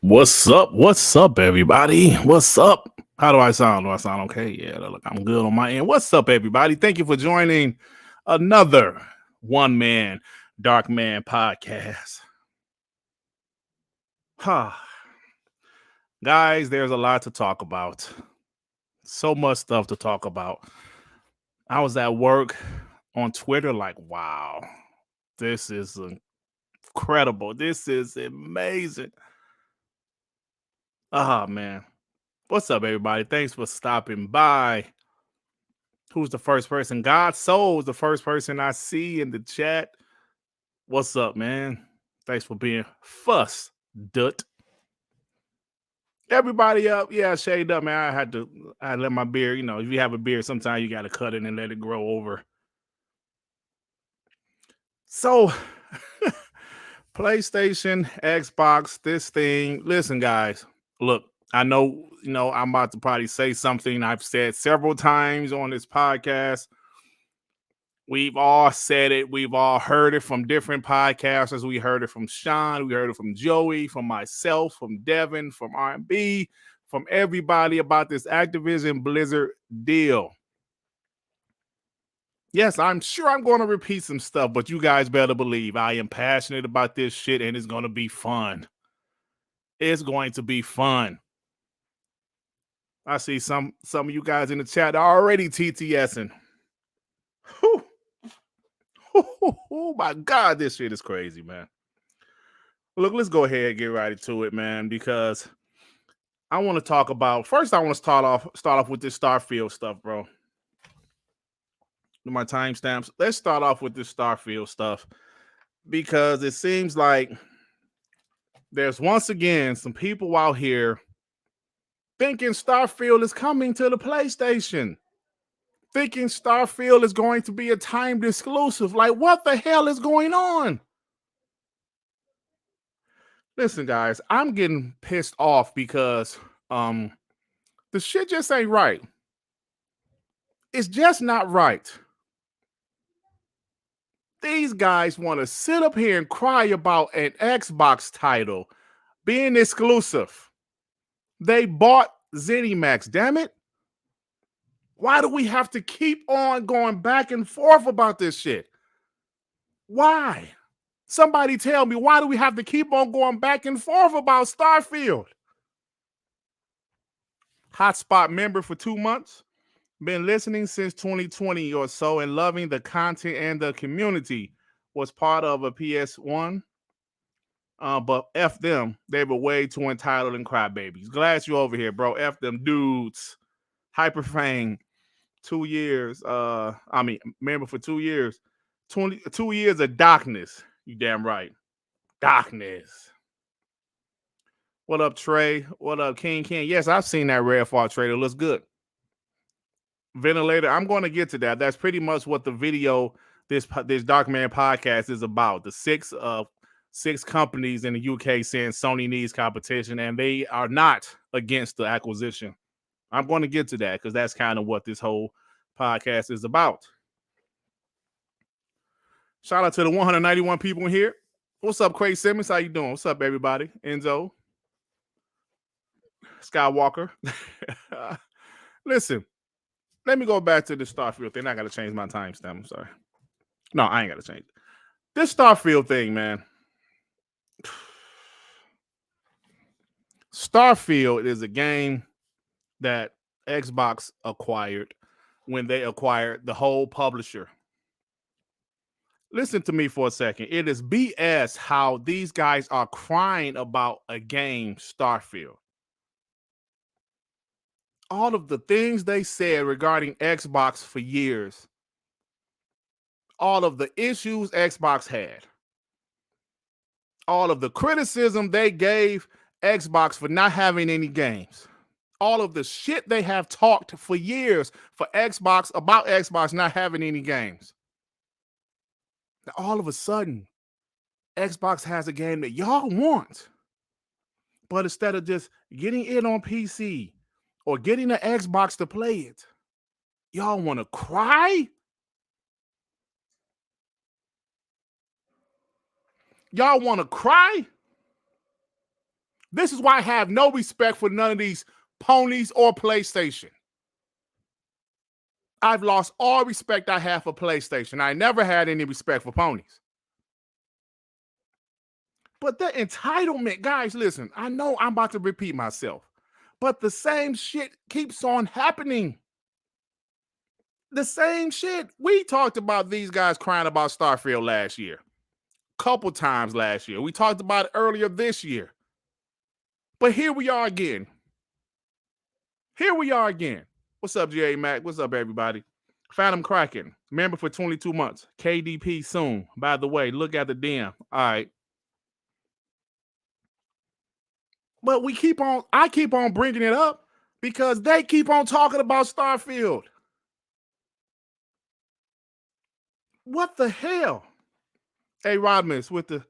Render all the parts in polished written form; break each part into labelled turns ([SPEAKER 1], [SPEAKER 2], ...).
[SPEAKER 1] What's up? What's up, everybody? What's up? How do I sound? Do I sound okay? Yeah, look, I'm good on my end. What's up, everybody? Thank you for joining another one man, dark man podcast. Guys, there's a lot to talk about. So much stuff to talk about. I was at work on Twitter, like, wow, this is incredible. This is amazing. Man. What's up, everybody? Thanks for stopping by. Who's the first person? God Soul is the first person I see in the chat. What's up, man? Thanks for being fuss, Durt. Everybody up. Yeah, shade up, man. I had to let my beard, if you have a beard, sometimes you got to cut it and let it grow over. So, PlayStation, Xbox, this thing. Listen, guys, look, I know, I'm about to probably say something I've said several times on this podcast. We've all said it. We've all heard it from different podcasters. We heard it from Sean. We heard it from Joey, from myself, from Devin, from R&B, from everybody about this Activision Blizzard deal. Yes, I'm sure I'm going to repeat some stuff, but you guys better believe I am passionate about this shit and it's going to be fun. It's going to be fun. I see some of you guys in the chat are already TTSing. Whew. Oh my God, this shit is crazy, man. Look, let's go ahead and get right into it, man, because I want to talk about, first I want to start off with this Starfield stuff, bro. My timestamps. Let's start off with this Starfield stuff because it seems like there's once again some people out here thinking Starfield is coming to the PlayStation. Thinking Starfield is going to be a timed exclusive. Like, what the hell is going on? Listen, guys, I'm getting pissed off because the shit just ain't right. It's just not right. These guys want to sit up here and cry about an Xbox title being exclusive. They bought ZeniMax, damn it. Why do we have to keep on going back and forth about this shit? Why? Somebody tell me, why do we have to keep on going back and forth about Starfield? Hotspot member for 2 months. Been listening since 2020 or so and loving the content and the community. Was part of a PS1. But F them. They were way too entitled and crybabies. Glad you over here, bro. F them dudes. Hyperfang. 2 years. Member for 2 years. 2 years of darkness. You damn right. Darkness. What up, Trey? What up, King? Yes, I've seen that Redfall trailer. Looks good. Ventilator. I'm going to get to that. That's pretty much what the video, this Dark Man podcast is about. The six companies in the UK saying Sony needs competition, and they are not against the acquisition. I'm going to get to that because that's kind of what this whole podcast is about. Shout out to the 191 people in here. What's up, Craig Simmons? How you doing? What's up, everybody? Enzo. Skywalker. Listen, let me go back to the Starfield thing. I got to change my timestamp. I'm sorry. No, I ain't got to change it. This Starfield thing, man. Starfield is a game that Xbox acquired when they acquired the whole publisher. Listen to me for a second. It is BS how these guys are crying about a game, Starfield. All of the things they said regarding Xbox for years, all of the issues Xbox had, all of the criticism they gave Xbox for not having any games, all of the shit they have talked for years for Xbox about Xbox not having any games. Now, all of a sudden, Xbox has a game that y'all want, but instead of just getting it on PC or getting an Xbox to play it, y'all want to cry? Y'all want to cry? This is why I have no respect for none of these ponies or PlayStation. I've lost all respect I have for PlayStation. I never had any respect for ponies. But the entitlement, guys, listen, I know I'm about to repeat myself, but the same shit keeps on happening. The same shit. We talked about these guys crying about Starfield last year. Couple times last year. We talked about it earlier this year. But here we are again. What's up, J.A. Mac? What's up, everybody? Phantom Kraken, member for 22 months. KDP soon. By the way, look at the DM. All right. But I keep on bringing it up because they keep on talking about Starfield. What the hell? Hey, Rodman, with the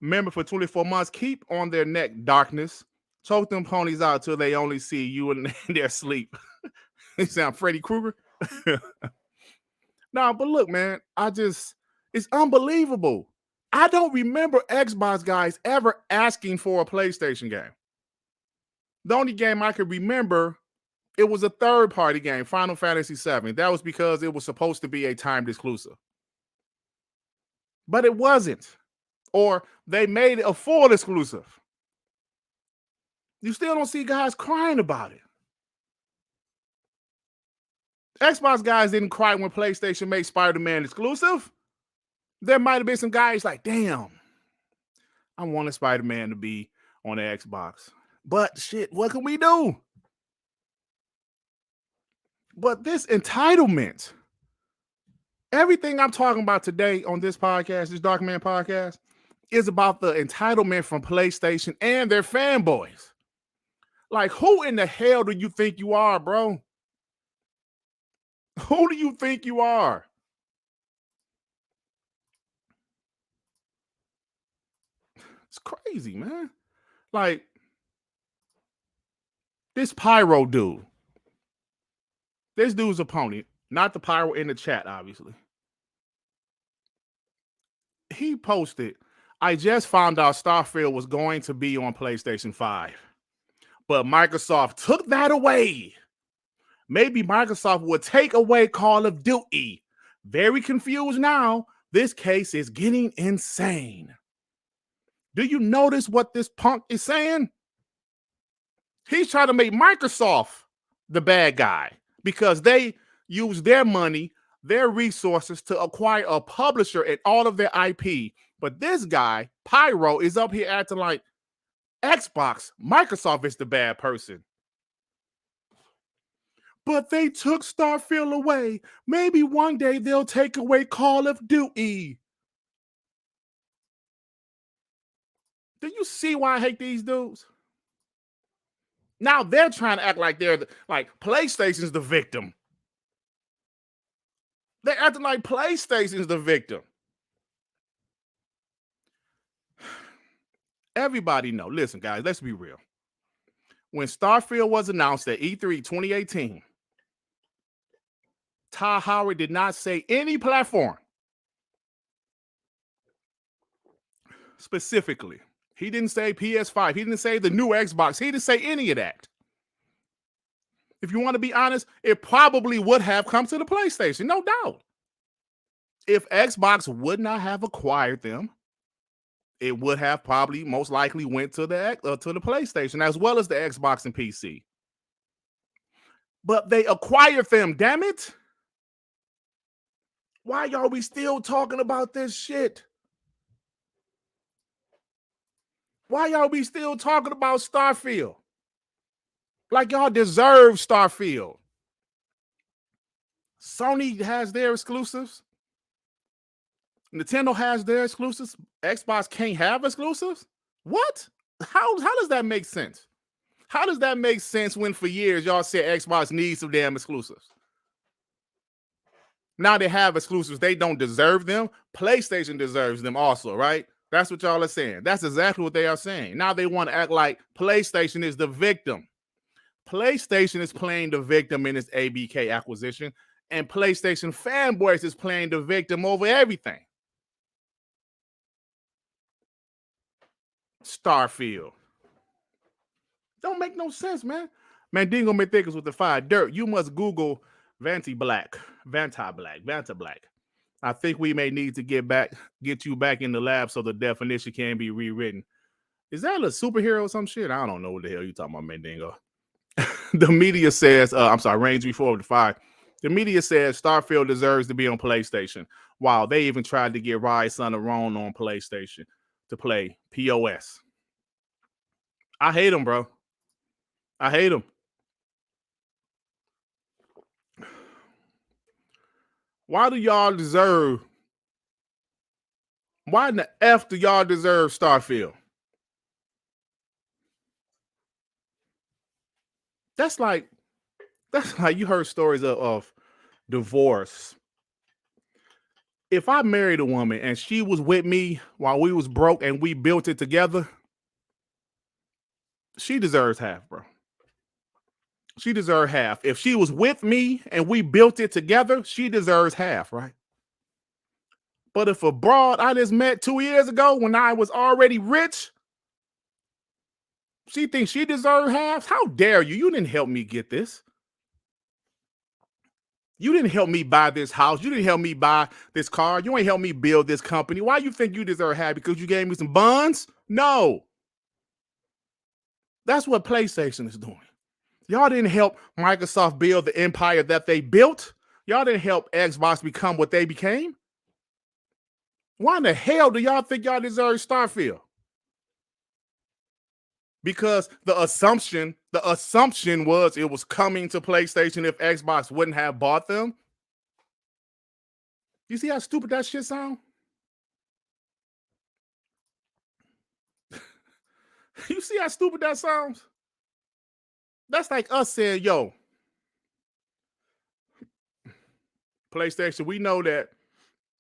[SPEAKER 1] member for 24 months, keep on their neck, darkness. Choke them ponies out till they only see you in their sleep. You sound Freddy Krueger. No, but look, man, it's unbelievable. I don't remember Xbox guys ever asking for a PlayStation game. The only game I could remember, it was a third-party game, Final Fantasy VII. That was because it was supposed to be a timed exclusive. But it wasn't. Or they made it a full exclusive. You still don't see guys crying about it. Xbox guys didn't cry when PlayStation made Spiderman exclusive. There might have been some guys like, damn, I wanted Spider-Man to be on the Xbox. But shit, what can we do? But this entitlement, everything I'm talking about today on this podcast, this Dark Man podcast, is about the entitlement from PlayStation and their fanboys. Like, who in the hell do you think you are, bro? Who do you think you are? It's crazy, man. Like, this Pyro dude. This dude's a pony. Not the Pyro in the chat, obviously. He posted, I just found out Starfield was going to be on PlayStation 5. But Microsoft took that away. Maybe Microsoft would take away Call of Duty. Very confused now. This case is getting insane. Do you notice what this punk is saying? He's trying to make Microsoft the bad guy because they use their money, their resources to acquire a publisher and all of their IP. But this guy, Pyro, is up here acting like Xbox, Microsoft is the bad person. But they took Starfield away. Maybe one day they'll take away Call of Duty. Do you see why I hate these dudes? Now they're trying to act like like PlayStation's the victim. They're acting like PlayStation's the victim. Everybody know. Listen, guys, let's be real. When Starfield was announced at E3 2018, Ty Howard did not say any platform specifically. He didn't say PS5. He didn't say the new Xbox. He didn't say any of that. If you want to be honest, it probably would have come to the PlayStation, no doubt. If Xbox would not have acquired them, it would have probably most likely went to the PlayStation as well as the Xbox and PC. But they acquired them, damn it. Why are we still talking about this shit? Why are we still talking about Starfield? Like y'all deserve Starfield. Sony has their exclusives. Nintendo has their exclusives. Xbox can't have exclusives? What? How does that make sense? How does that make sense when for years y'all said Xbox needs some damn exclusives? Now they have exclusives. They don't deserve them. PlayStation deserves them also, right? That's what y'all are saying. That's exactly what they are saying. Now they want to act like PlayStation is the victim. PlayStation is playing the victim in its ABK acquisition, and PlayStation Fanboys is playing the victim over everything. Starfield. Don't make no sense, man. Mandingo Mythicus with the 5. Dirt, you must Google Vanta Black. I think we may need to get you back in the lab so the definition can be rewritten. Is that a superhero or some shit? I don't know what the hell you talking about, Mandingo. The media says, I'm sorry, Range before with the 5. The media says Starfield deserves to be on PlayStation. Wow, they even tried to get Rise Son of Rome on PlayStation to play POS. I hate them, bro. I hate them. Why do y'all deserve? Why in the F do y'all deserve Starfield? That's like you heard stories of divorce. If I married a woman and she was with me while we was broke and we built it together, she deserves half, bro. She deserves half. If she was with me and we built it together, she deserves half, right? But if a broad I just met 2 years ago when I was already rich, she thinks she deserves half? How dare you? You didn't help me get this. You didn't help me buy this house. You didn't help me buy this car. You ain't help me build this company. Why you think you deserve half? Because you gave me some buns? No. That's what PlayStation is doing. Y'all didn't help Microsoft build the empire that they built. Y'all didn't help Xbox become what they became. Why in the hell do y'all think y'all deserve Starfield? Because the assumption was it was coming to PlayStation if Xbox wouldn't have bought them. You see how stupid that shit sound? You see how stupid that sounds? That's like us saying, yo, PlayStation, we know that,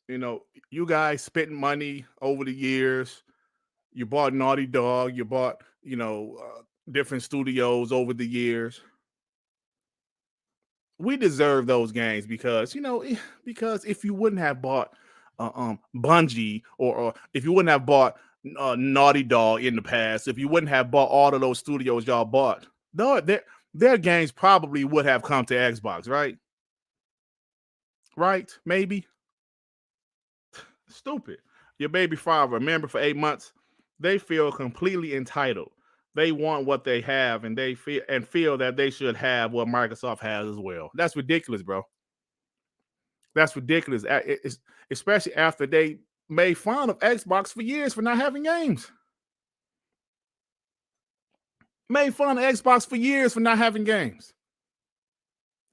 [SPEAKER 1] you guys spent money over the years. You bought Naughty Dog. You bought, different studios over the years. We deserve those games because if you wouldn't have bought Bungie or if you wouldn't have bought Naughty Dog in the past, if you wouldn't have bought all of those studios y'all bought, their games probably would have come to Xbox, right? Right? Maybe. Stupid. Your baby father, remember, for 8 months, they feel completely entitled. They want what they have, and they feel that they should have what Microsoft has as well. That's ridiculous, bro. That's ridiculous. Especially after they made fun of Xbox for years for not having games. Made fun of Xbox for years for not having games.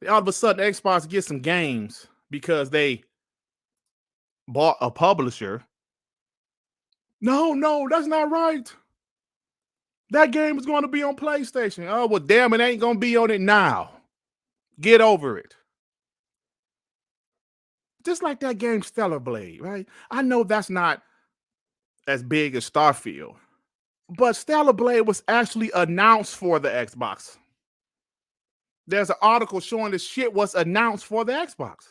[SPEAKER 1] All of a sudden, Xbox gets some games because they bought a publisher. No, that's not right. That game is going to be on PlayStation. Oh, well, damn, it ain't going to be on it now. Get over it. Just like that game Stellar Blade, right? I know that's not as big as Starfield, but Stellar Blade was actually announced for the Xbox. There's an article showing this shit was announced for the Xbox.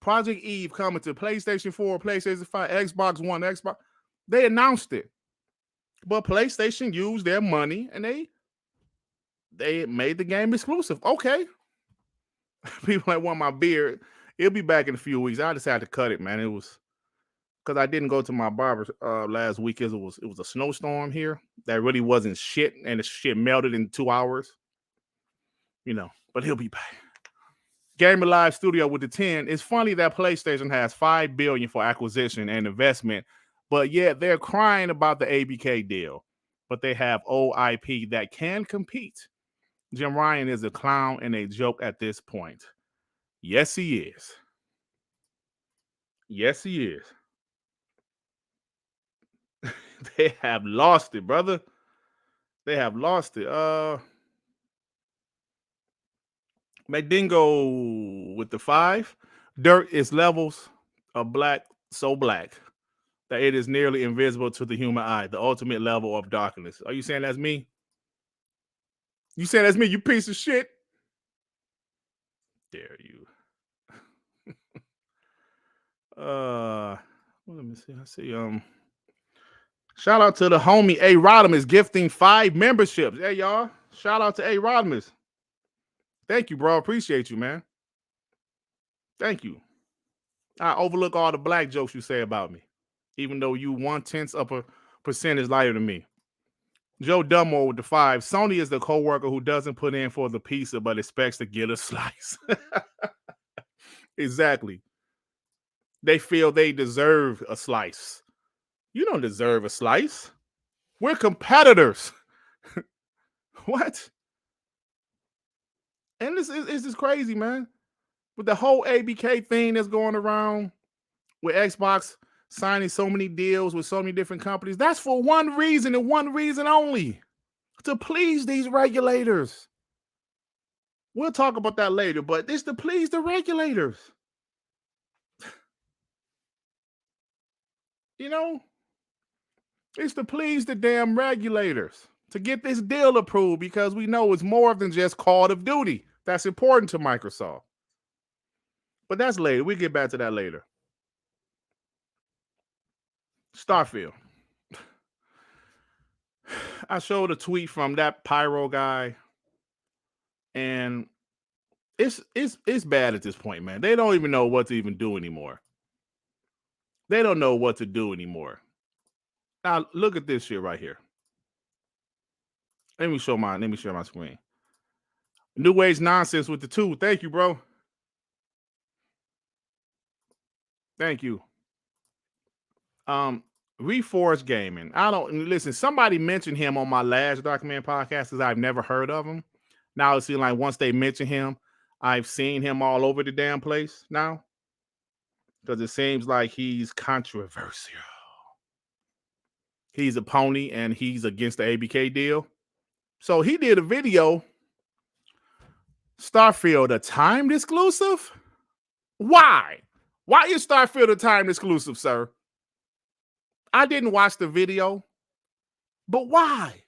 [SPEAKER 1] Project Eve coming to PlayStation 4, PlayStation 5, Xbox One, Xbox. They announced it. But PlayStation used their money and they made the game exclusive. Okay. People like want my beard. It'll be back in a few weeks. I just had to cut it, man. It was because I didn't go to my barber last week. It was a snowstorm here that really wasn't shit, and the shit melted in 2 hours. But he'll be back. Gamer Live Studio with the 10. It's funny that PlayStation has $5 billion for acquisition and investment, but yet they're crying about the ABK deal. But they have old IP that can compete. Jim Ryan is a clown and a joke at this point. Yes, he is. Yes, he is. They have lost it, brother. They have lost it. Mandingo with the 5. Dirt is levels of black, so black that it is nearly invisible to the human eye. The ultimate level of darkness. Are you saying that's me? You saying that's me, you piece of shit? Dare you. Let me see. I see. Shout out to the homie A. Rodimus gifting 5 memberships. Hey, y'all. Shout out to A. Rodimus. Thank you, bro. Appreciate you, man. Thank you. I overlook all the black jokes you say about me, even though you 1/10 of a percentage lighter than me. Joe Dummo with the 5. Sony is the coworker who doesn't put in for the pizza but expects to get a slice. Exactly. They feel they deserve a slice. You don't deserve a slice. We're competitors. What? And this is crazy, man. With the whole ABK thing that's going around with Xbox signing so many deals with so many different companies, that's for one reason and one reason only: to please these regulators. We'll talk about that later, but it's to please the regulators. You know, it's to please the damn regulators to get this deal approved, because we know it's more than just Call of Duty. That's important to Microsoft. But that's later. We'll get back to that later. Starfield. I showed a tweet from that Pyro guy, and it's bad at this point, man. They don't even know what to even do anymore. They don't know what to do anymore. Now look at this shit right here. Let me share my screen. New Age nonsense with the 2. Thank you, bro. Thank you. Reforged Gaming. I don't listen. Somebody mentioned him on my last document podcast because I've never heard of him. Now it seems like once they mention him, I've seen him all over the damn place now, because it seems like he's controversial. He's a pony and he's against the ABK deal. So he did a video. Starfield a timed exclusive? Why? Why is Starfield a timed exclusive, sir? I didn't watch the video, but why?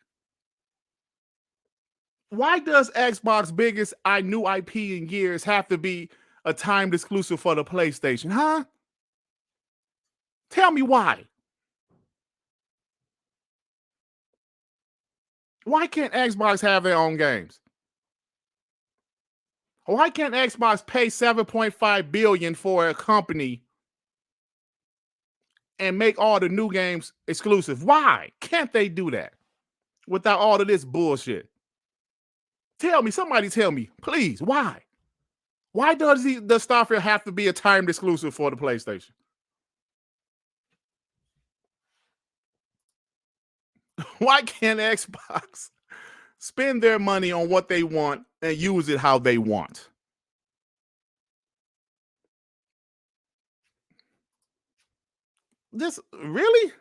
[SPEAKER 1] Why does Xbox biggest new IP in years have to be a timed exclusive for the PlayStation, huh? Tell me why. Why can't Xbox have their own games? Why can't Xbox pay $7.5 billion for a company and make all the new games exclusive? Why can't they do that without all of this bullshit? Tell me, somebody tell me, please, why? Why does the Starfield have to be a timed exclusive for the PlayStation? Why can't Xbox spend their money on what they want and use it how they want? This really?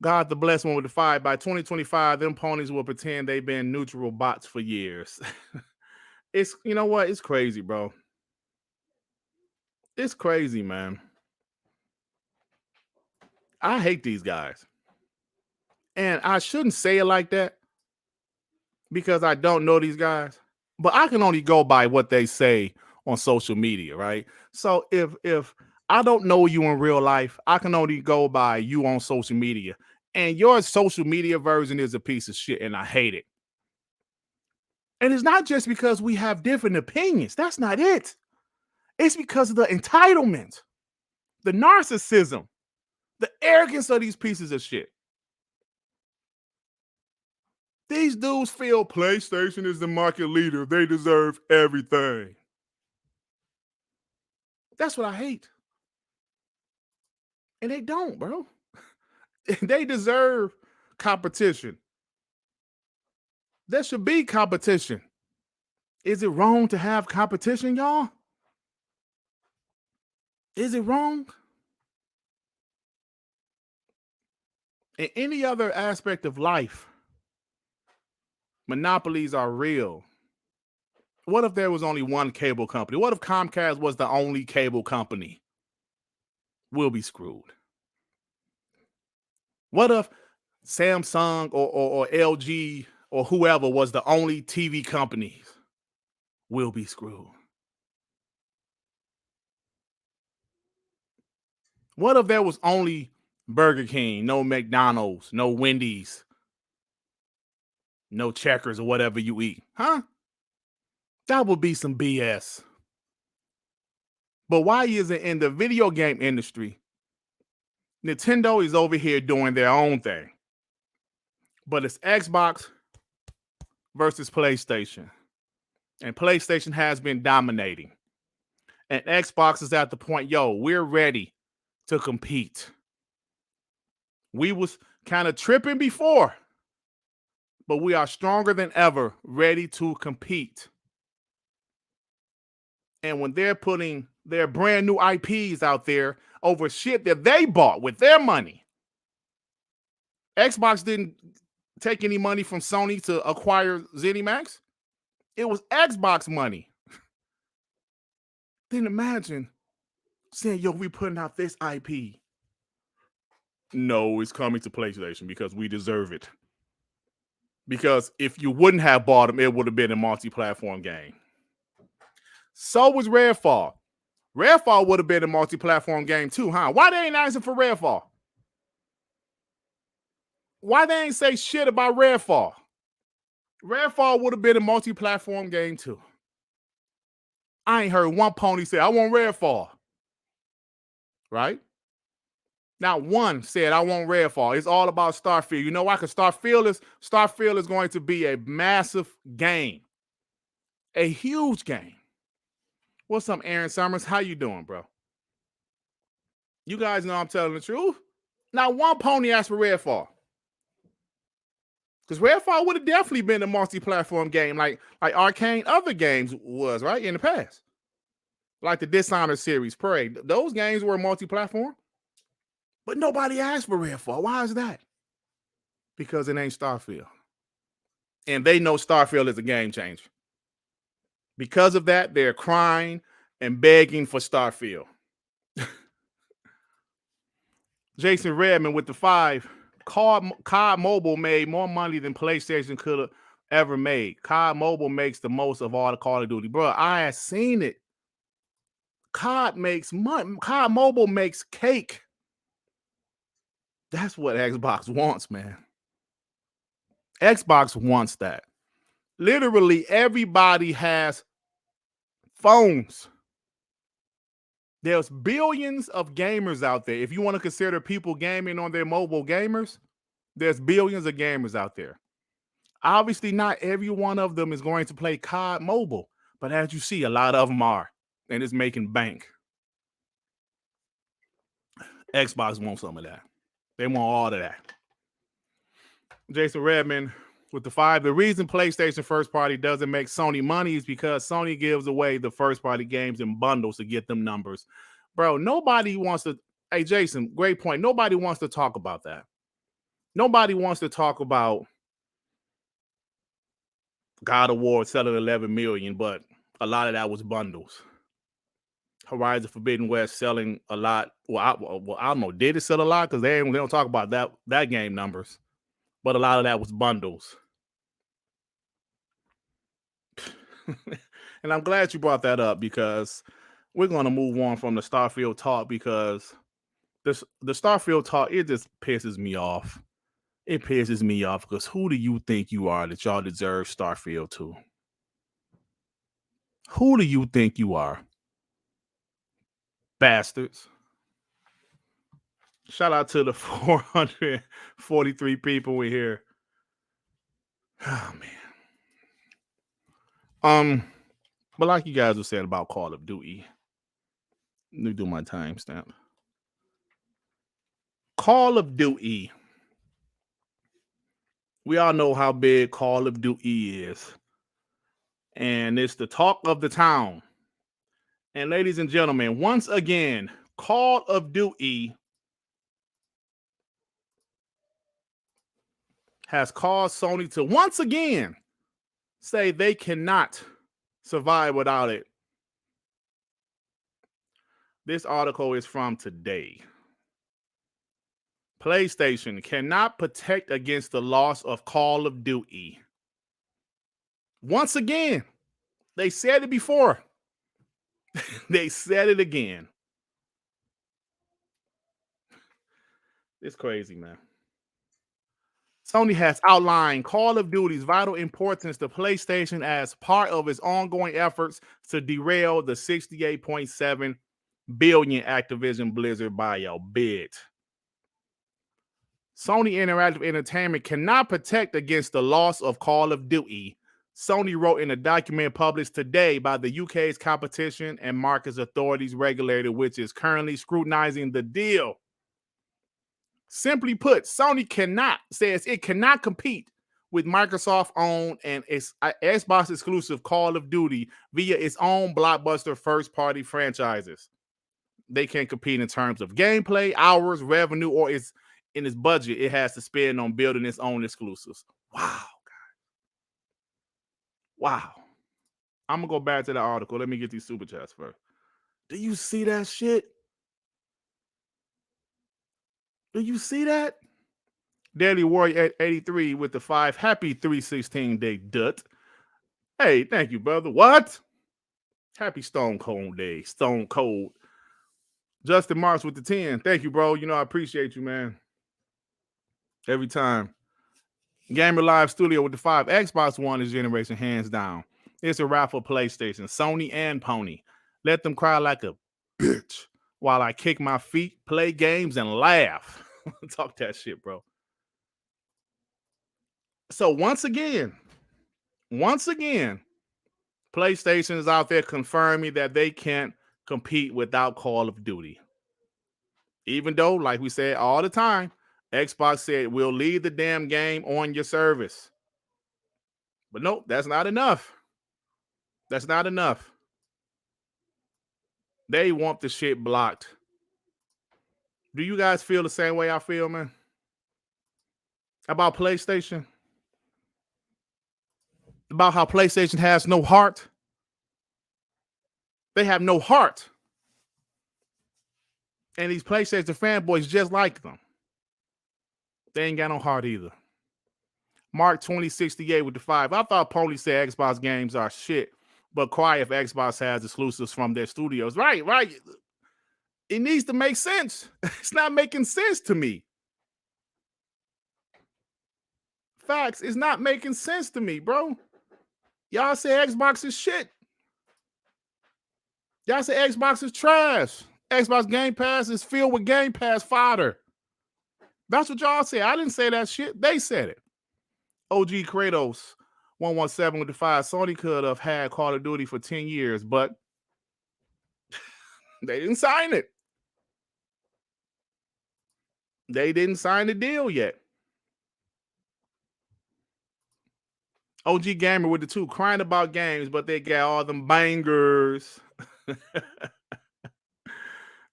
[SPEAKER 1] God, the blessed one with the 5. By 2025, them ponies will pretend they've been neutral bots for years. It's, you know what? It's crazy, bro. It's crazy, man. I hate these guys. And I shouldn't say it like that because I don't know these guys, but I can only go by what they say on social media, right? So if I don't know you in real life, I can only go by you on social media. And your social media version is a piece of shit, and I hate it. And it's not just because we have different opinions. That's not it. It's because of the entitlement, the narcissism, the arrogance of these pieces of shit. These dudes feel PlayStation is the market leader. They deserve everything. That's what I hate. And they don't, bro. They deserve competition. There should be competition. Is it wrong to have competition, y'all? Is it wrong? In any other aspect of life, monopolies are real. What if there was only one cable company? What if Comcast was the only cable company? We'll be screwed. What if Samsung or LG or whoever was the only TV companies? We'll be screwed. What if there was only Burger King, no McDonald's, no Wendy's, no Checkers or whatever you eat? Huh? That would be some BS. But why is it in the video game industry, Nintendo is over here doing their own thing, but it's Xbox versus PlayStation. And PlayStation has been dominating. And Xbox is at the point, we're ready to compete. We was kind of tripping before, but we are stronger than ever, ready to compete. And when they're putting their brand new IPs out there over shit that they bought with their money, Xbox didn't take any money from Sony to acquire ZeniMax. It was Xbox money. Then imagine saying, we putting out this IP. No, it's coming to PlayStation because we deserve it. Because if you wouldn't have bought them, it would have been a multi-platform game. So was Redfall. Redfall would have been a multi-platform game too, huh? Why they ain't asking for Redfall? Why they ain't say shit about Redfall? Redfall would have been a multi-platform game too. I ain't heard one pony say, I want Redfall. Right? Not one said, I want Redfall. It's all about Starfield. You know why? Because Starfield is going to be a massive game. A huge game. What's up, Aaron Summers? How you doing, bro? You guys know I'm telling the truth. Not one pony asked for Redfall. Because Redfall would have definitely been a multi-platform game like Arcane other games was, right, in the past. Like the Dishonored series, Parade. Those games were multi-platform. But nobody asked for Redfall. Why is that? Because it ain't Starfield. And they know Starfield is a game changer. Because of that, they're crying and begging for Starfield. Jason Redman with the 5. COD Mobile made more money than PlayStation could have ever made. COD Mobile makes the most of all the Call of Duty. Bro, I have seen it. COD makes money. COD Mobile makes cake. That's what Xbox wants, man. Xbox wants that. Literally, everybody has phones. There's billions of gamers out there. If you want to consider people gaming on their mobile gamers, there's billions of gamers out there. Obviously, not every one of them is going to play COD Mobile, but as you see, a lot of them are, and it's making bank. Xbox wants some of that. They want all of that. Jason Redman with the 5. The reason PlayStation first party doesn't make Sony money is because Sony gives away the first party games in bundles to get them numbers. Bro, nobody wants to. Hey, Jason, great point. Nobody wants to talk about that. Nobody wants to talk about God of War selling 11 million, but a lot of that was bundles. Horizon Forbidden West selling a lot. I don't know. Did it sell a lot? Because they don't talk about that game numbers. But a lot of that was bundles. And I'm glad you brought that up because we're going to move on from the Starfield talk because the Starfield talk, it just pisses me off. It pisses me off because who do you think you are that y'all deserve Starfield to? Who do you think you are? Bastards. Shout out to the 443 people in here. Oh, man. But like you guys were saying about Call of Duty, let me do my timestamp. Call of Duty. We all know how big Call of Duty is. And it's the talk of the town. And ladies and gentlemen, once again, Call of Duty has caused Sony to once again say they cannot survive without it. This article is from today. PlayStation cannot protect against the loss of Call of Duty. Once again, they said it before. They said it again. It's crazy, man. Sony has outlined Call of Duty's vital importance to PlayStation as part of its ongoing efforts to derail the $68.7 billion Activision Blizzard buyout bid. Sony Interactive Entertainment cannot protect against the loss of Call of Duty, Sony wrote in a document published today by the UK's Competition and Markets Authority's regulator, which is currently scrutinizing the deal. Simply put, Sony says it cannot compete with Microsoft-owned and Xbox exclusive Call of Duty via its own blockbuster first-party franchises. They can't compete in terms of gameplay, hours, revenue, or in its budget it has to spend on building its own exclusives. Wow. Wow. I'm going to go back to the article. Let me get these super chats first. Do you see that shit? Do you see that? Daily Warrior at 83 with the 5. Happy 316 day, Durt. Hey, thank you, brother. What? Happy Stone Cold Day. Stone Cold. Justin Marks with the 10. Thank you, bro. You know, I appreciate you, man. Every time. Gamer Live Studio with the 5. Xbox One is generation hands down. It's a wrap for PlayStation, Sony, and Pony. Let them cry like a bitch while I kick my feet, play games, and laugh. Talk that shit, bro. So once again, PlayStation is out there confirming that they can't compete without Call of Duty. Even though, like we said all the time, Xbox said we'll leave the damn game on your service. But nope, that's not enough. That's not enough. They want the shit blocked. Do you guys feel the same way I feel, man? About PlayStation? About how PlayStation has no heart? They have no heart. And these PlayStation fanboys just like them. They ain't got no heart either. Mark 2068 with the 5. I thought Pony said Xbox games are shit, but cry if Xbox has exclusives from their studios. Right. It needs to make sense. It's not making sense to me. Facts, it's not making sense to me, bro. Y'all say Xbox is shit. Y'all say Xbox is trash. Xbox Gamepass is filled with Game Pass fodder. That's what y'all say. I didn't say that shit. They said it. OG Kratos 117 with the 5. Sony could have had Call of Duty for 10 years, but they didn't sign it. They didn't sign the deal yet. OG Gamer with the 2, crying about games, but they got all them bangers.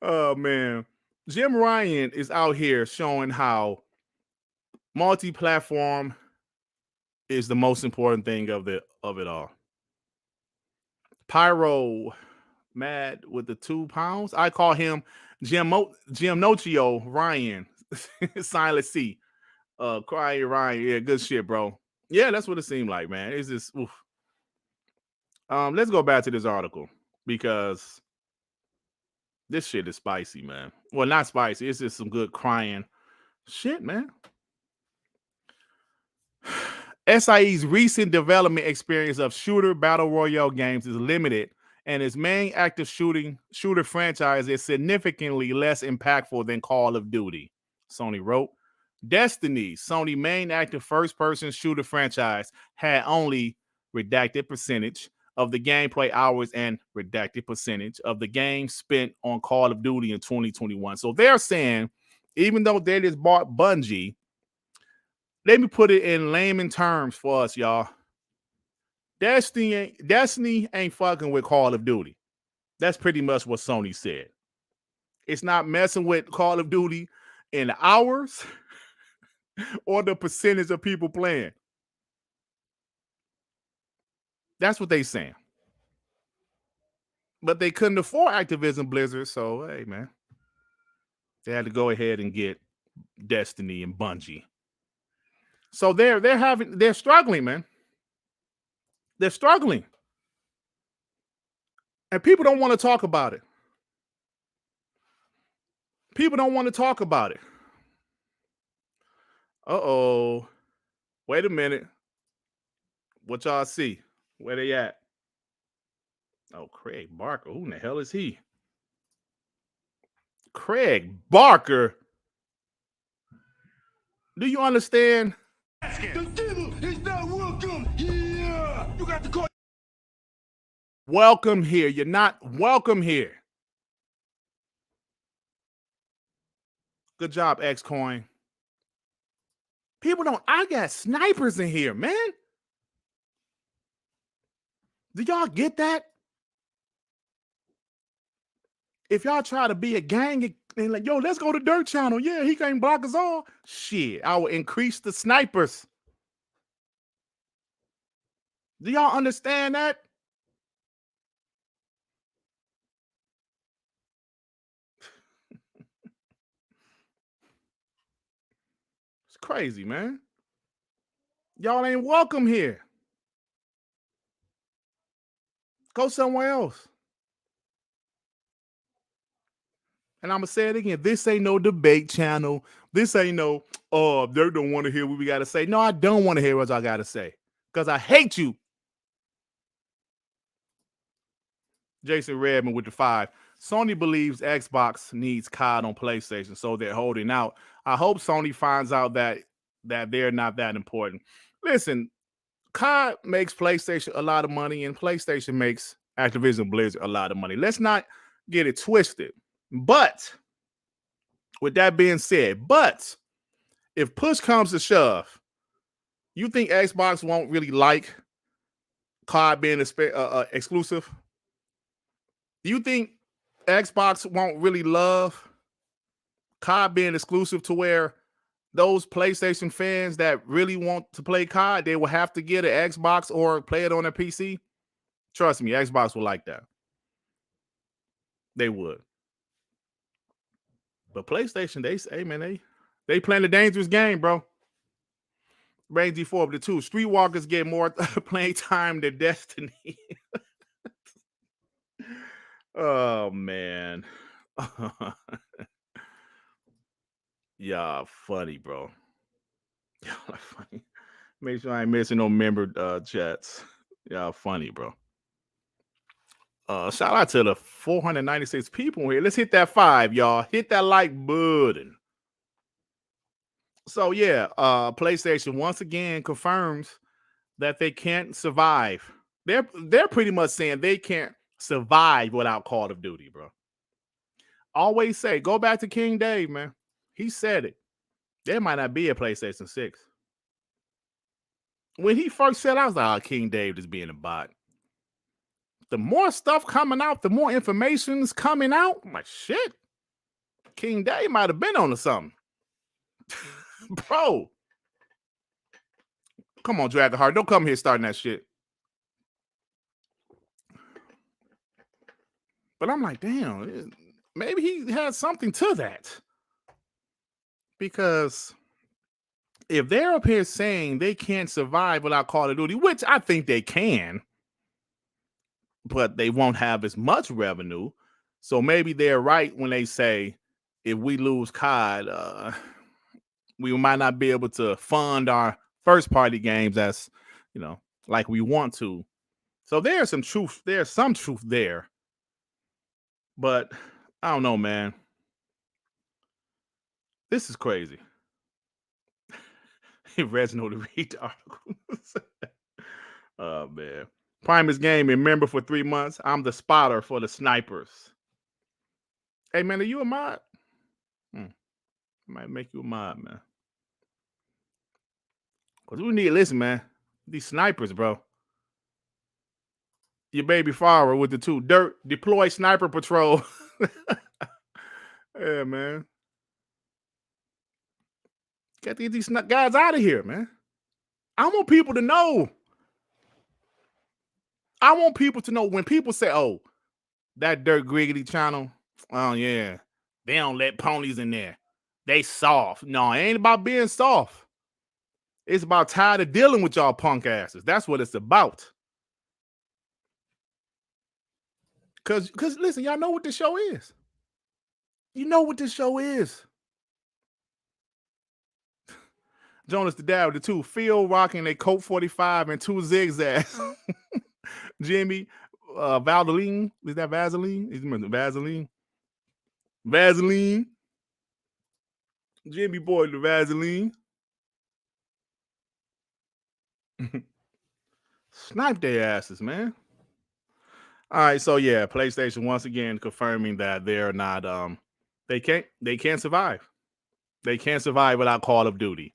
[SPEAKER 1] Oh, man. Jim Ryan is out here showing how multi-platform is the most important thing of it all. Pyro Mad with the 2 pounds. I call him Jim Nochio Ryan. Silent C. Crying Ryan. Yeah, good shit, bro. Yeah, that's what it seemed like, man. It's just oof. Let's go back to this article because this shit is spicy, man. Well, not spicy. It's just some good crying shit, man. SIE's recent development experience of shooter battle royale games is limited, and its main active shooter franchise is significantly less impactful than Call of Duty, Sony wrote. Destiny, Sony's main active first-person shooter franchise, had only redacted percentage of the gameplay hours and redacted percentage of the game spent on Call of Duty in 2021. So they're saying, even though they just bought Bungie, let me put it in layman terms for us, y'all. Destiny ain't fucking with Call of Duty. That's pretty much what Sony said. It's not messing with Call of Duty in the hours or the percentage of people playing. That's what they saying. But they couldn't afford Activision Blizzard, so hey, man. They had to go ahead and get Destiny and Bungie. So they're struggling, man. They're struggling. And people don't want to talk about it. People don't want to talk about it. Uh-oh. Wait a minute. What y'all see? Where they at? Oh, Craig Barker. Who in the hell is he? Craig Barker? Do you understand? The devil is not welcome here. You got to call. Welcome here. You're not welcome here. Good job, X-Coin. People don't. I got snipers in here, man. Do y'all get that? If y'all try to be a gang and like, yo, let's go to Durt channel. Yeah, he can't block us all. Shit, I will increase the snipers. Do y'all understand that? It's crazy, man. Y'all ain't welcome here. Go somewhere else. And I'm going to say it again. This ain't no debate channel. This ain't no, oh, they don't want to hear what we got to say. No, I don't want to hear what I got to say because I hate you. Jason Redman with the 5. Sony believes Xbox needs COD on PlayStation, so they're holding out. I hope Sony finds out that they're not that important. Listen, COD makes PlayStation a lot of money, and PlayStation makes Activision Blizzard a lot of money. Let's not get it twisted. But with that being said, if push comes to shove, you think Xbox won't really like COD being exclusive? Do you think Xbox won't really love COD being exclusive to where those PlayStation fans that really want to play COD, they will have to get an Xbox or play it on a PC? Trust me, Xbox will like that. They would. But PlayStation, they say, hey, man, they playing a dangerous game, bro. Range 4 up to 2. Streetwalkers get more playing time than Destiny. Oh, man. Y'all funny, bro. Y'all funny. Make sure I ain't missing no member chats. Y'all funny, bro. Shout out to the 496 people here. Let's hit that 5, y'all. Hit that like button. So yeah, PlayStation once again confirms that they can't survive. They're pretty much saying they can't survive without Call of Duty, bro. Always say, go back to King Dave, man. He said it. There might not be a PlayStation 6. When he first said, I was like, oh, King Dave is being a bot. The more stuff coming out, the more information's coming out. I'm like, shit. King Dave might have been on to something. Bro. Come on, Drag the Heart. Don't come here starting that shit. But I'm like, damn, maybe he had something to that. Because if they're up here saying they can't survive without Call of Duty, which I think they can, but they won't have as much revenue. So maybe they're right when they say if we lose COD, we might not be able to fund our first party games as, like we want to. So there's some truth. There's some truth there. But I don't know, man. This is crazy. Reginald to read the articles. Oh, man. Primus Gaming, member for 3 months. I'm the spotter for the snipers. Hey, man, are you a mod? Might make you a mod, man. Because we need, listen, man, these snipers, bro. Your baby father with the 2. Durt, deploy sniper patrol. Yeah, man. Got to get these guys out of here, man. I want people to know. I want people to know when people say, oh, that Durt Griggity channel, oh, yeah, they don't let ponies in there. They soft. No, it ain't about being soft. It's about tired of dealing with y'all punk asses. That's what it's about. Because listen, y'all know what this show is. You know what this show is. Jonas the Dad with the 2. Phil rocking a Colt 45 and 2 zigzags. Jimmy, Valdeline. Is that Vaseline? Is it Vaseline? Vaseline. Jimmy boy, the Vaseline. Snipe their asses, man. All right, so yeah, PlayStation once again confirming that they're not they can't survive. They can't survive without Call of Duty.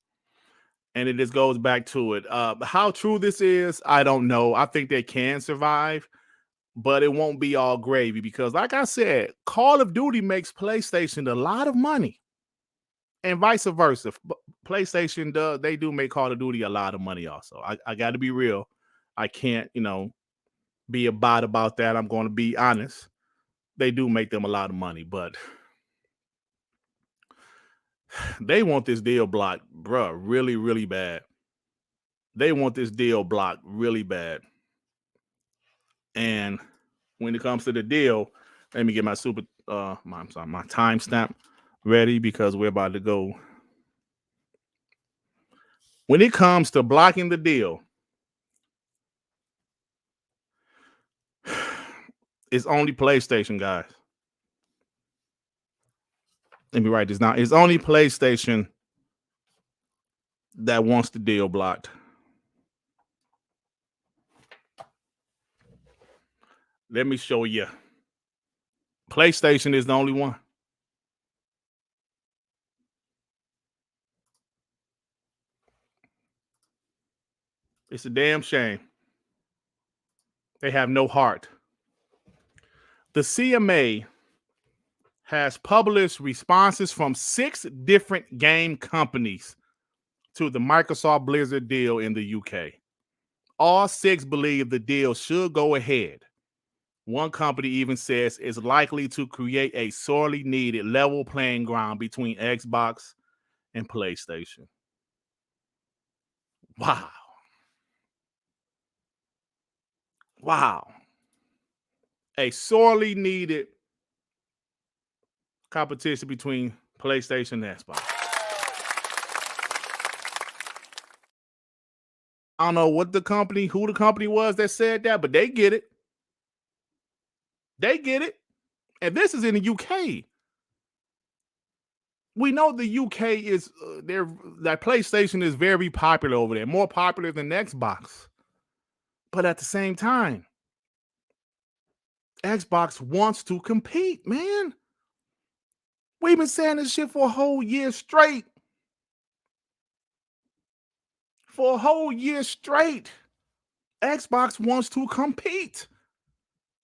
[SPEAKER 1] And it just goes back to it. How true this is, I don't know. I think they can survive, but it won't be all gravy because, like I said, Call of Duty makes PlayStation a lot of money, and vice versa. PlayStation they do make Call of Duty a lot of money. Also, I got to be real. I can't, be a bot about that. I'm going to be honest. They do make them a lot of money, but they want this deal blocked, bruh, really, really bad. They want this deal blocked really bad. And when it comes to the deal, let me get my my timestamp ready because we're about to go. When it comes to blocking the deal, it's only PlayStation, guys. Let me write this down. It's only PlayStation that wants the deal blocked. Let me show you. PlayStation is the only one. It's a damn shame. They have no heart. The CMA has published responses from 6 different game companies to the Microsoft Blizzard deal in the UK. All 6 believe the deal should go ahead. One company even says it's likely to create a sorely needed level playing ground between Xbox and PlayStation. Wow. Wow. A sorely needed competition between PlayStation and Xbox. I don't know who the company was that said that, but they get it. They get it. And this is in the UK. We know the UK is that PlayStation is very popular over there, more popular than Xbox. But at the same time, Xbox wants to compete, man. We've been saying this shit for a whole year straight. For a whole year straight, Xbox wants to compete.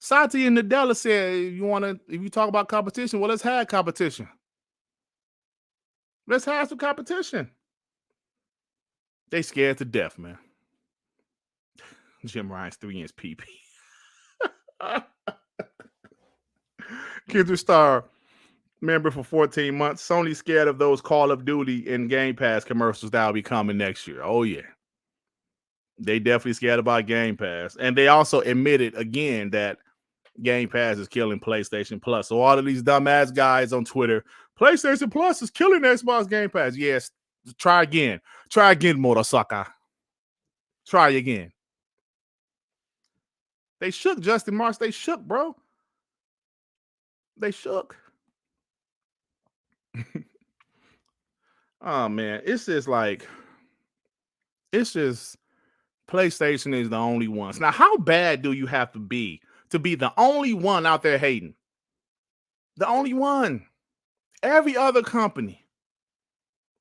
[SPEAKER 1] Sati and Nadella said, if you talk about competition, well, let's have competition. Let's have some competition. They scared to death, man. Jim Ryan's 3-inch PP. Kendrick Star, member for 14 months. Sony scared of those Call of Duty and Game Pass commercials that will be coming next year. Oh, yeah. They definitely scared about Game Pass. And they also admitted again that Game Pass is killing PlayStation Plus. So all of these dumbass guys on Twitter, PlayStation Plus is killing Xbox Game Pass. Yes, try again. Try again, Motorsucker. Try again. They shook, Justin Marks. They shook, bro. They shook. Oh, man. It's just PlayStation is the only ones. Now, how bad do you have to be the only one out there hating? The only one. Every other company,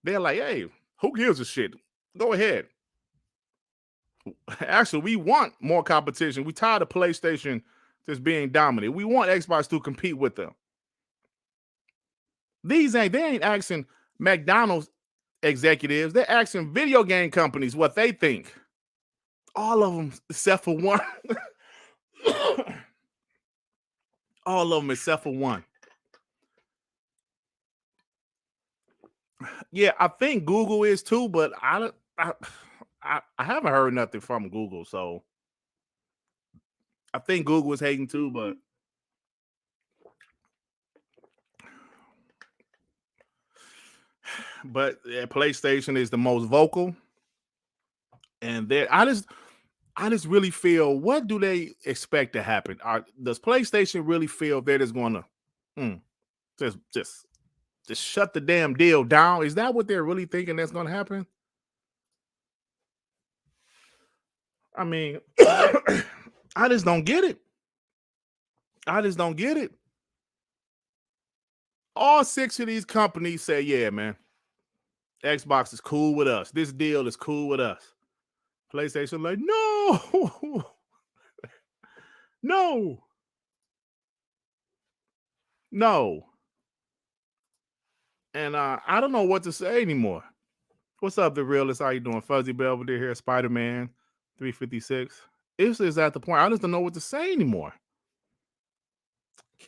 [SPEAKER 1] they're like, hey, who gives a shit? Go ahead. Actually, we want more competition. We tired of PlayStation just being dominant. We want Xbox to compete with them. They ain't asking McDonald's executives. They're asking video game companies what they think. All of them except for one. All of them except for one. Yeah, I think Google is too, but I haven't heard nothing from Google, so I think Google is hating too, but but PlayStation is the most vocal, and I just really feel, what do they expect to happen? Does PlayStation really feel they're just going to just shut the damn deal down? Is that what they're really thinking that's going to happen? I mean, I just don't get it. I just don't get it. All 6 of these companies say, yeah, man, Xbox is cool with us. This deal is cool with us. PlayStation like, no, no. And I don't know what to say anymore. What's up, The Realist? How you doing? Fuzzy Belvedere here, Spiderman 356. It's just at the point, I just don't know what to say anymore.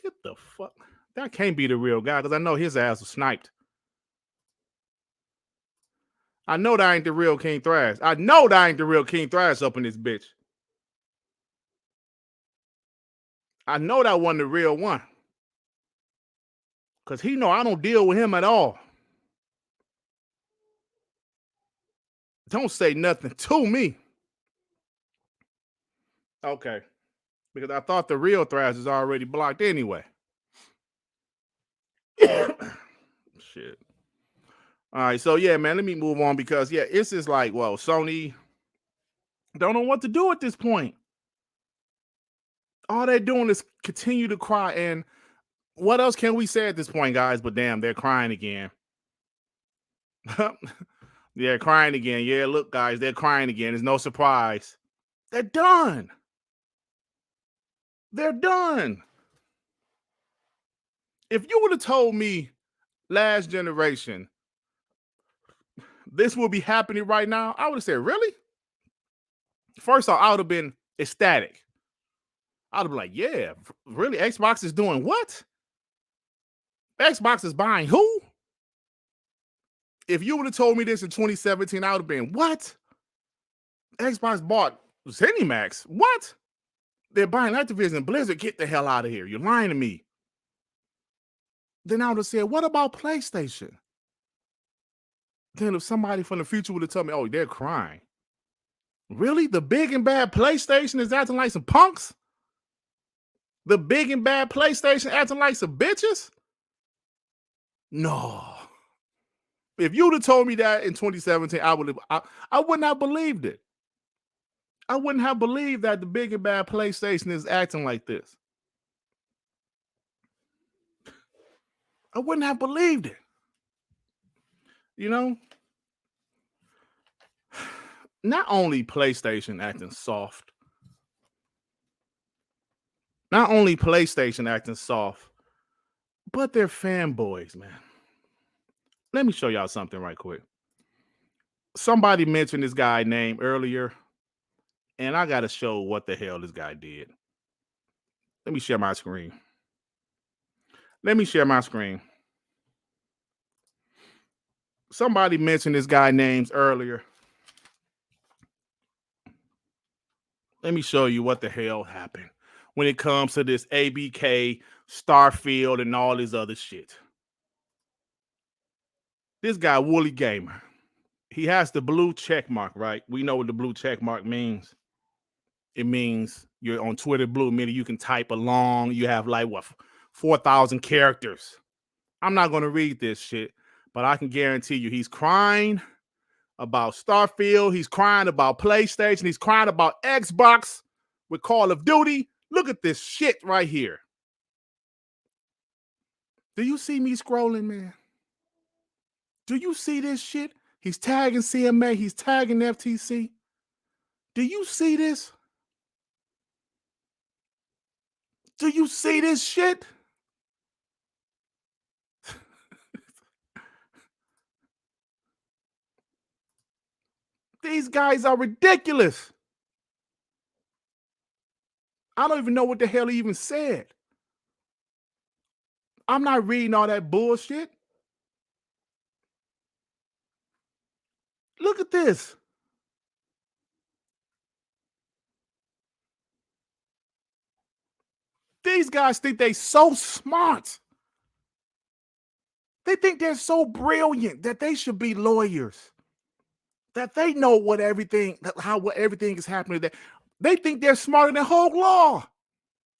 [SPEAKER 1] Get the fuck. That can't be the real guy, because I know his ass was sniped. I know that ain't the real King Thrash. I know that ain't the real King Thrash up in this bitch. I know that wasn't the real one. Because he know I don't deal with him at all. Don't say nothing to me. Okay. Because I thought the real Thrash is already blocked anyway. Shit. All right, so yeah, man, let me move on, because yeah, it's just like, well, Sony don't know what to do at this point. All they're doing is continue to cry, and what else can we say at this point, guys? But damn, they're crying again. They're crying again. Yeah, look, guys, they're crying again. It's no surprise. They're done. They're done. If you would have told me last generation this will be happening right now, I would have said, really? First off, I would have been ecstatic. I would have been like, yeah, really? Xbox is doing what? Xbox is buying who? If you would have told me this in 2017, I would have been, what? Xbox bought ZeniMax? What? They're buying Activision Blizzard? Get the hell out of here. You're lying to me. Then I would have said, what about PlayStation? Then if somebody from the future would have told me, oh, they're crying. Really? The big and bad PlayStation is acting like some punks? The big and bad PlayStation acting like some bitches? No. If you would have told me that in 2017, I wouldn't have believed it. I wouldn't have believed that the big and bad PlayStation is acting like this. I wouldn't have believed it. You know? Not only PlayStation acting soft, but they're fanboys, man. Let me show y'all something right quick. Somebody mentioned this guy name earlier, and I got to show what the hell this guy did. Let me share my screen. Somebody mentioned this guy names earlier. Let me show you what the hell happened when it comes to this ABK, Starfield, and all this other shit. This guy, Woolly Gamer, he has the blue check mark, right? We know what the blue check mark means. It means you're on Twitter Blue, meaning you can type along. You have like, what, 4,000 characters. I'm not going to read this shit, but I can guarantee you he's crying about Starfield. He's crying about PlayStation. He's crying about Xbox with Call of Duty. Look at this shit right here. Do you see me scrolling, man? Do you see this shit? He's tagging CMA. He's tagging FTC. Do you see this? Do you see this shit? These guys are ridiculous. I don't even know what the hell he even said. I'm not reading all that bullshit. Look at this. These guys think they so smart. They think they're so brilliant that they should be lawyers. That they know what everything is happening. They think they're smarter than Hogue Law.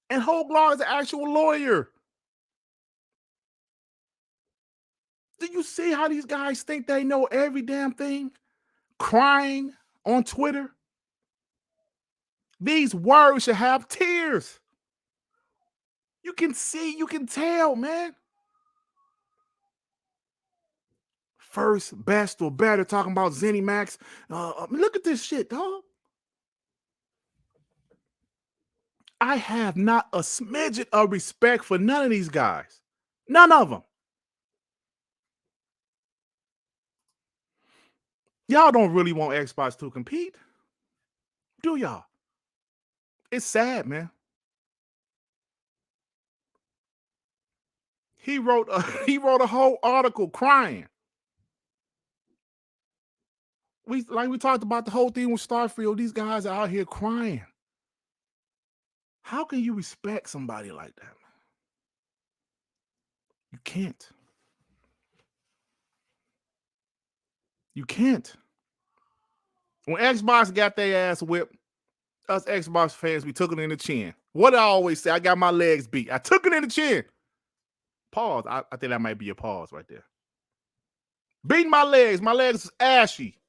[SPEAKER 1] And Hogue Law is an actual lawyer. Do you see how these guys think they know every damn thing? Crying on Twitter. These words should have tears. You can see, you can tell, man. First, best, or better, talking about ZeniMax. Look at this shit, dog. I have not a smidget of respect for none of these guys. None of them. Y'all don't really want Xbox to compete, do y'all? It's sad, man. He wrote a whole article crying. We talked about the whole thing with Starfield. These guys are out here crying. How can you respect somebody like that, man? You can't. You can't. When Xbox got their ass whipped, us Xbox fans, we took it in the chin. What I always say, I got my legs beat. I took it in the chin. Pause. I think that might be a pause right there. Beating my legs. My legs is ashy.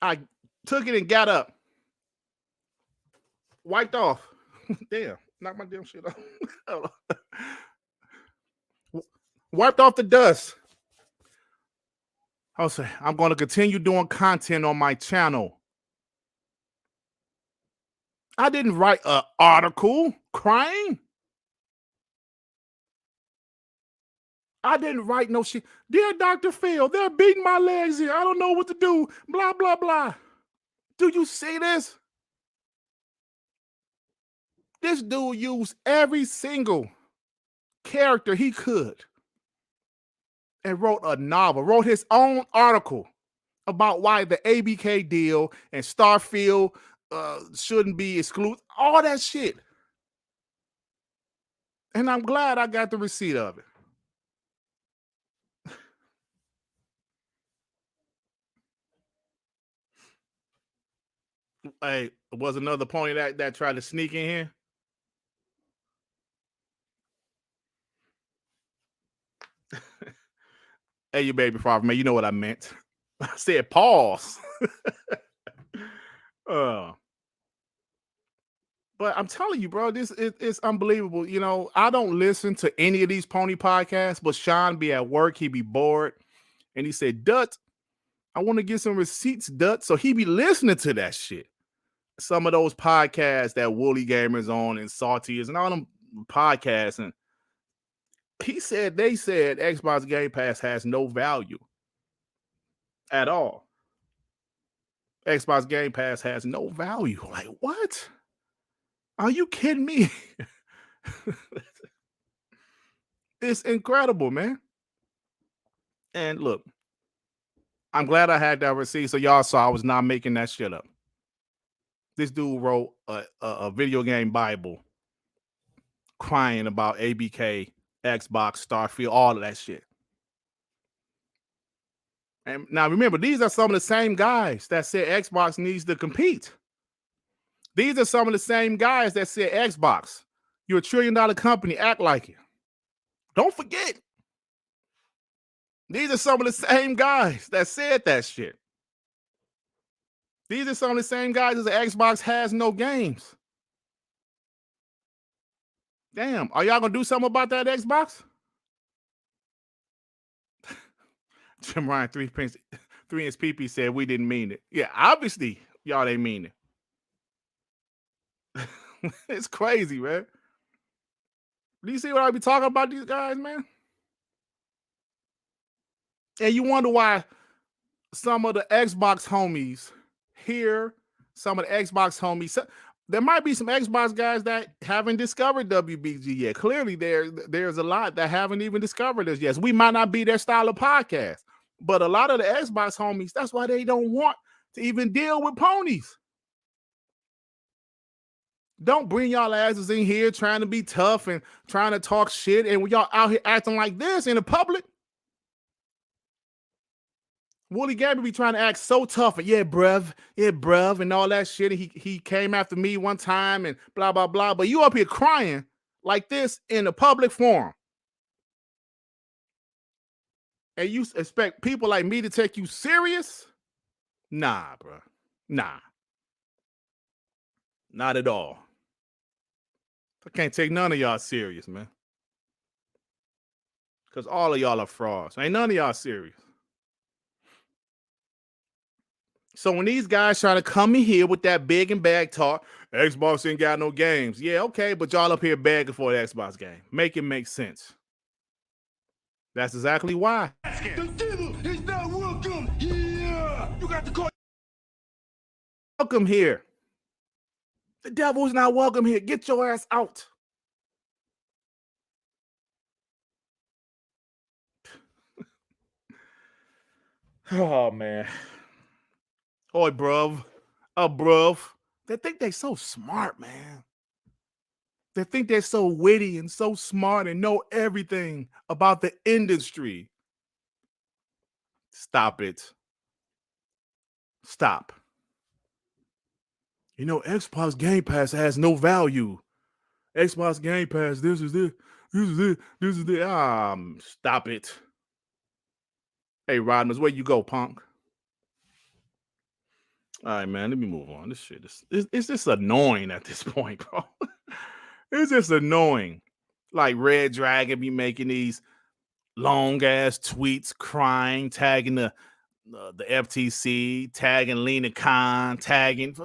[SPEAKER 1] I took it and got up. Wiped off. Damn. Knocked my damn shit off. Wiped off the dust. I'll say, I'm going to continue doing content on my channel. I didn't write an article crying. I didn't write no shit. Dear Dr. Phil, they're beating my legs here. I don't know what to do. Blah, blah, blah. Do you see this? This dude used every single character he could and wrote a novel, wrote his own article about why the ABK deal and Starfield shouldn't be excluded, all that shit. And I'm glad I got the receipt of it. Hey, was another pony that tried to sneak in here? Hey, you baby father, man, you know what I meant. I said pause. But I'm telling you, bro, this is unbelievable. You know, I don't listen to any of these pony podcasts, but Sean be at work, he be bored, and he said, Dut, I want to get some receipts, Dut. So he be listening to that shit. Some of those podcasts that Woolly Gamers on and Salty is and all them podcasts. And they said Xbox Gamepass has no value at all. Xbox Gamepass has no value. Like, what? Are you kidding me? It's incredible, man. And look, I'm glad I had that receipt so y'all saw I was not making that shit up. This dude wrote a video game Bible crying about ABK, Xbox, Starfield, all of that shit. And now remember, these are some of the same guys that said Xbox needs to compete. These are some of the same guys that said Xbox, you're $1 trillion company, act like it. Don't forget. These are some of the same guys that said that shit. These are some of the same guys that say Xbox has no games. Damn, are y'all gonna do something about that Xbox? Jim Ryan 3 inch PP said we didn't mean it. Yeah, obviously y'all didn't mean it. It's crazy, man. Do you see what I be talking about these guys, man? And you wonder why some of the Xbox homies here, some of the Xbox homies, there might be some Xbox guys that haven't discovered WBG yet. Clearly, there's a lot that haven't even discovered us yet. We might not be their style of podcast, but a lot of the Xbox homies, that's why they don't want to even deal with ponies. Don't bring y'all asses in here trying to be tough and trying to talk shit, and when y'all out here acting like this in the public. Willie Gabby be trying to act so tough and yeah, bruv, and all that shit. And he came after me one time and blah, blah, blah. But you up here crying like this in a public forum. And you expect people like me to take you serious? Nah, bro. Nah. Not at all. I can't take none of y'all serious, man. Because all of y'all are frauds. Ain't none of y'all serious. So when these guys try to come in here with that big and bag talk, Xbox ain't got no games. Yeah, okay, but y'all up here begging for an Xbox game. Make it make sense. That's exactly why. The devil is not welcome here. You got to call. Welcome here. The devil is not welcome here. Get your ass out. Oh, man. Oi, bruv. Bruv. They think they so smart, man. They think they're so witty and so smart and know everything about the industry. Stop it. Stop. You know, Xbox Gamepass has no value. Xbox Gamepass, this is it. Stop it. Hey, Rodmans, where you go, punk? All right, man, let me move on. This shit it's just annoying at this point, bro. It's just annoying. Like Red Dragon be making these long ass tweets, crying, tagging the FTC, tagging Lena Khan, tagging.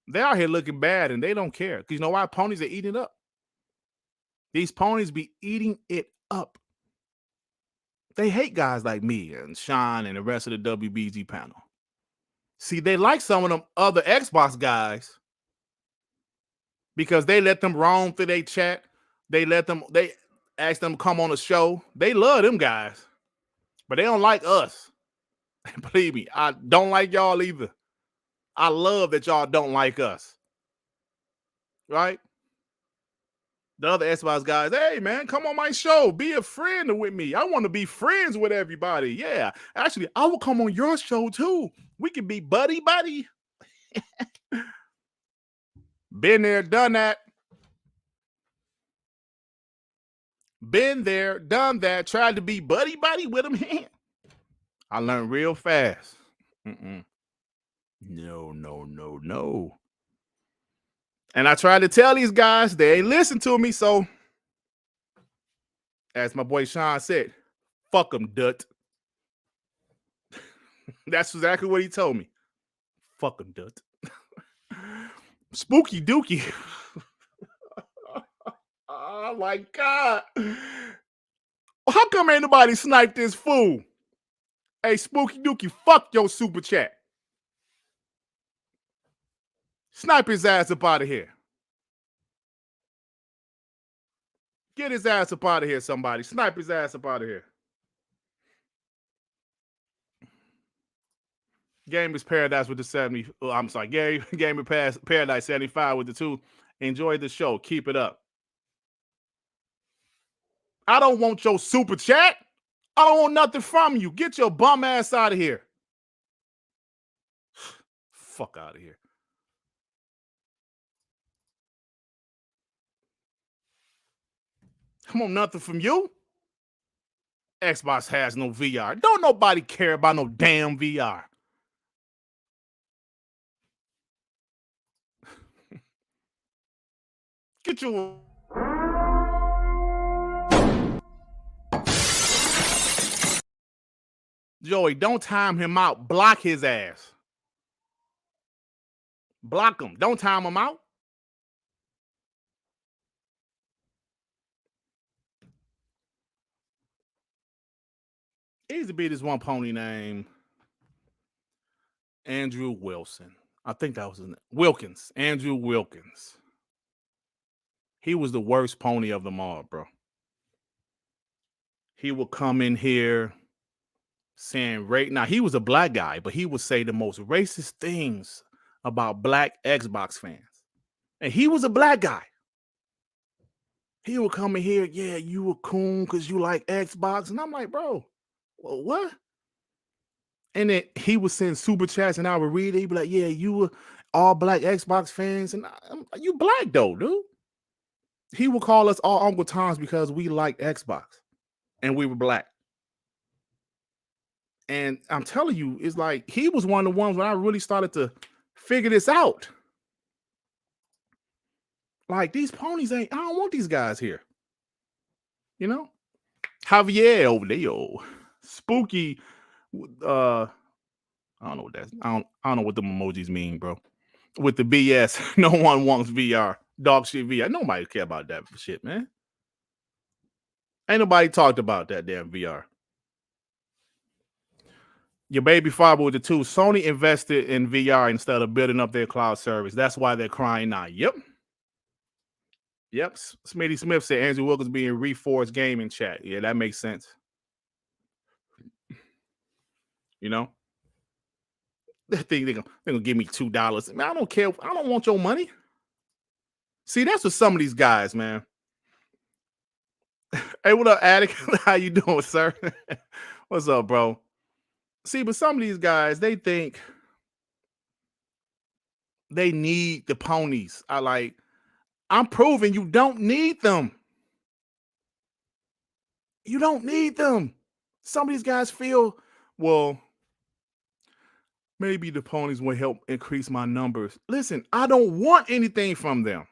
[SPEAKER 1] They're out here looking bad and they don't care. Because you know why? Ponies are eating it up. These ponies be eating it up. They hate guys like me and Sean and the rest of the WBG panel. See, they like some of them other Xbox guys because they let them roam through their chat. They ask them to come on the show. They love them guys, but they don't like us. Believe me, I don't like y'all either. I love that y'all don't like us. Right? The other Xbox guys, hey, man, come on my show. Be a friend with me. I want to be friends with everybody. Yeah. Actually, I will come on your show, too. We can be buddy. Been there, done that. Been there, done that. Tried to be buddy with them. I learned real fast. No. And I tried to tell these guys, they ain't listen to me. So, as my boy Sean said, fuck them, Durt. That's exactly what he told me. Fuck them, Durt. Spooky Dookie. Oh my God. How come ain't nobody sniped this fool? Hey, Spooky Dookie, fuck your super chat. Snipe his ass up out of here. Get his ass up out of here, somebody. Snipe his ass up out of here. Gamers Paradise with the 70. Oh, I'm sorry. Gamer Paradise 75 with the 2. Enjoy the show. Keep it up. I don't want your super chat. I don't want nothing from you. Get your bum ass out of here. Fuck out of here. I want nothing from you. Xbox has no VR. Don't nobody care about no damn VR. Get your... Joey, don't time him out. Block his ass. Block him. Don't time him out. It used to be this one pony named Andrew Wilson. I think that was his name. Wilkins. Andrew Wilkins. He was the worst pony of them all, bro. He would come in here saying, now he was a black guy, but he would say the most racist things about black Xbox fans. And he was a black guy. He would come in here, yeah, you a coon because you like Xbox. And I'm like, bro, well, what? And then he would send super chats and I would read it. He'd be like, yeah, you were all black Xbox fans. And you black though, dude. He would call us all Uncle Toms because we like Xbox and we were black. And I'm telling you, it's like he was one of the ones when I really started to figure this out. Like these ponies I don't want these guys here. You know? Javier over there, yo. Spooky. I don't know what that's. I don't know what the emojis mean, bro. With the BS, no one wants VR. Dog shit VR. Nobody care about that shit, man. Ain't nobody talked about that damn VR. Your baby father with the two. Sony invested in VR instead of building up their cloud service. That's why they're crying now. Yep. Smitty Smith said Andrew Wilkins being reforged gaming chat. Yeah, that makes sense. You know? They think they're gonna give me $2. Man, I don't care. I don't want your money. See, that's what some of these guys, man. Hey, what up, Attic? How you doing, sir? What's up, bro? See, but some of these guys, they think they need the ponies. I'm proving you don't need them. You don't need them. Some of these guys feel, well, maybe the ponies will help increase my numbers. Listen, I don't want anything from them.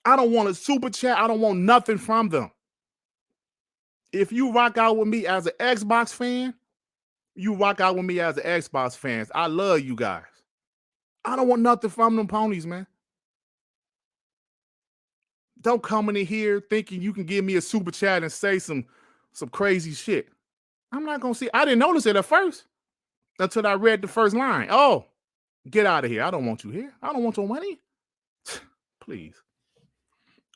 [SPEAKER 1] I don't want a super chat. I don't want nothing from them. If you rock out with me as an Xbox fan, you rock out with me as an Xbox fans. I love you guys. I don't want nothing from them ponies, man. Don't come in here thinking you can give me a super chat and say some crazy shit. I'm not gonna see. I didn't notice it at first until I read the first line. Oh, get out of here. I don't want you here. I don't want your money. Please.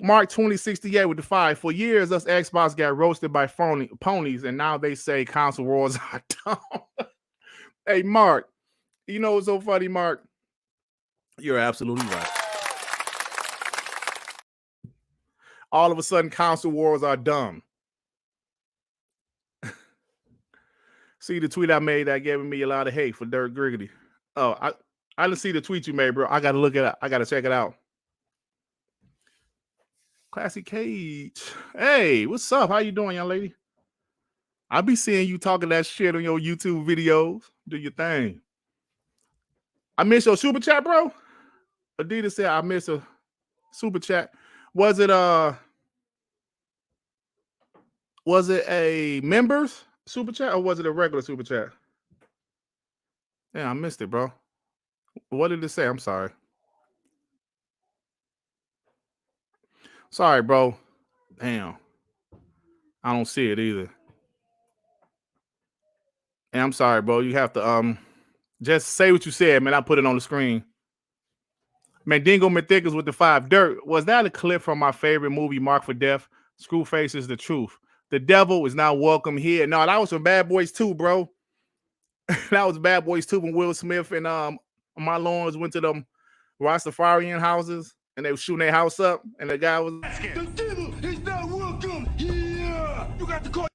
[SPEAKER 1] Mark 2068 with the 5. For years, us Xbox got roasted by ponies, and now they say console wars are dumb. Hey, Mark, you know what's so funny, Mark? You're absolutely right. All of a sudden, console wars are dumb. See the tweet I made that gave me a lot of hate for Durt Griggity. Oh, I didn't see the tweet you made, bro. I got to look it up. I got to check it out. Classic Cage. Hey, what's up? How you doing, young lady? I be seeing you talking that shit on your YouTube videos. Do your thing. I miss your super chat, bro. Adidas said I miss a super chat. Was it a members super chat or was it a regular super chat? Yeah, I missed it, bro. What did it say? I'm sorry. Sorry, bro. Damn. I don't see it either. And I'm sorry, bro. You have to just say what you said, man. I put it on the screen. Mandingo Mythicus with the 5. Dirt, was that a clip from my favorite movie, Mark for Death? Screwface is the truth. The devil is not welcome here. No, that was from Bad Boys 2, bro. That was Bad Boys 2 when Will Smith and my lawns went to them Rastafarian houses and they were shooting their house up, and the guy was the devil is not welcome here. You got to call.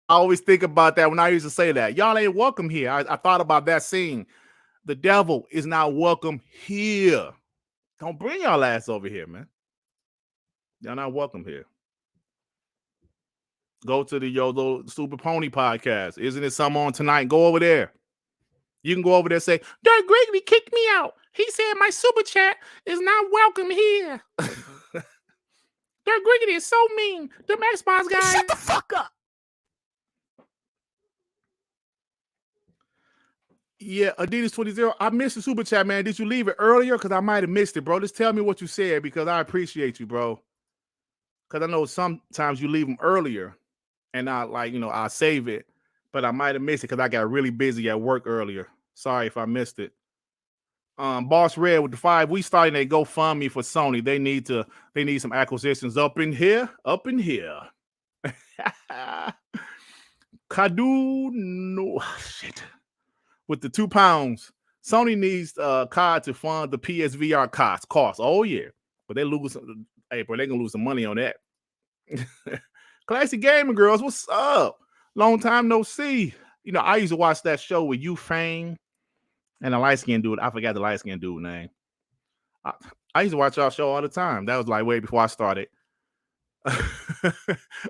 [SPEAKER 1] I always think about that when I used to say that. Y'all ain't welcome here. I thought about that scene. The devil is not welcome here. Don't bring y'all ass over here, man. Y'all not welcome here. Go to the Yo Stupid Pony podcast. Isn't it some on tonight? Go over there. You can go over there and say, Durt Griggity kicked me out. He said my super chat is not welcome here. Durt Griggity is so mean. Them Xbox guys.
[SPEAKER 2] Shut the fuck up.
[SPEAKER 1] Yeah, Adidas 20. I missed the super chat, man. Did you leave it earlier? Because I might have missed it, bro. Just tell me what you said because I appreciate you, bro. Because I know sometimes you leave them earlier and I save it, but I might have missed it because I got really busy at work earlier. Sorry if I missed it. Boss Red with the 5. We starting a GoFundMe for Sony. They need some acquisitions up in here. Kadu, no shit. With the £2. Sony needs COD to fund the PSVR costs. Oh yeah, but they lose. Hey, bro, they gonna lose some money on that. Classic Gaming Girls, what's up? Long time no see. You know, I used to watch that show with you, Fame, and the light skinned dude. I forgot the light skinned dude name. I used to watch y'all show all the time. That was like way before I started.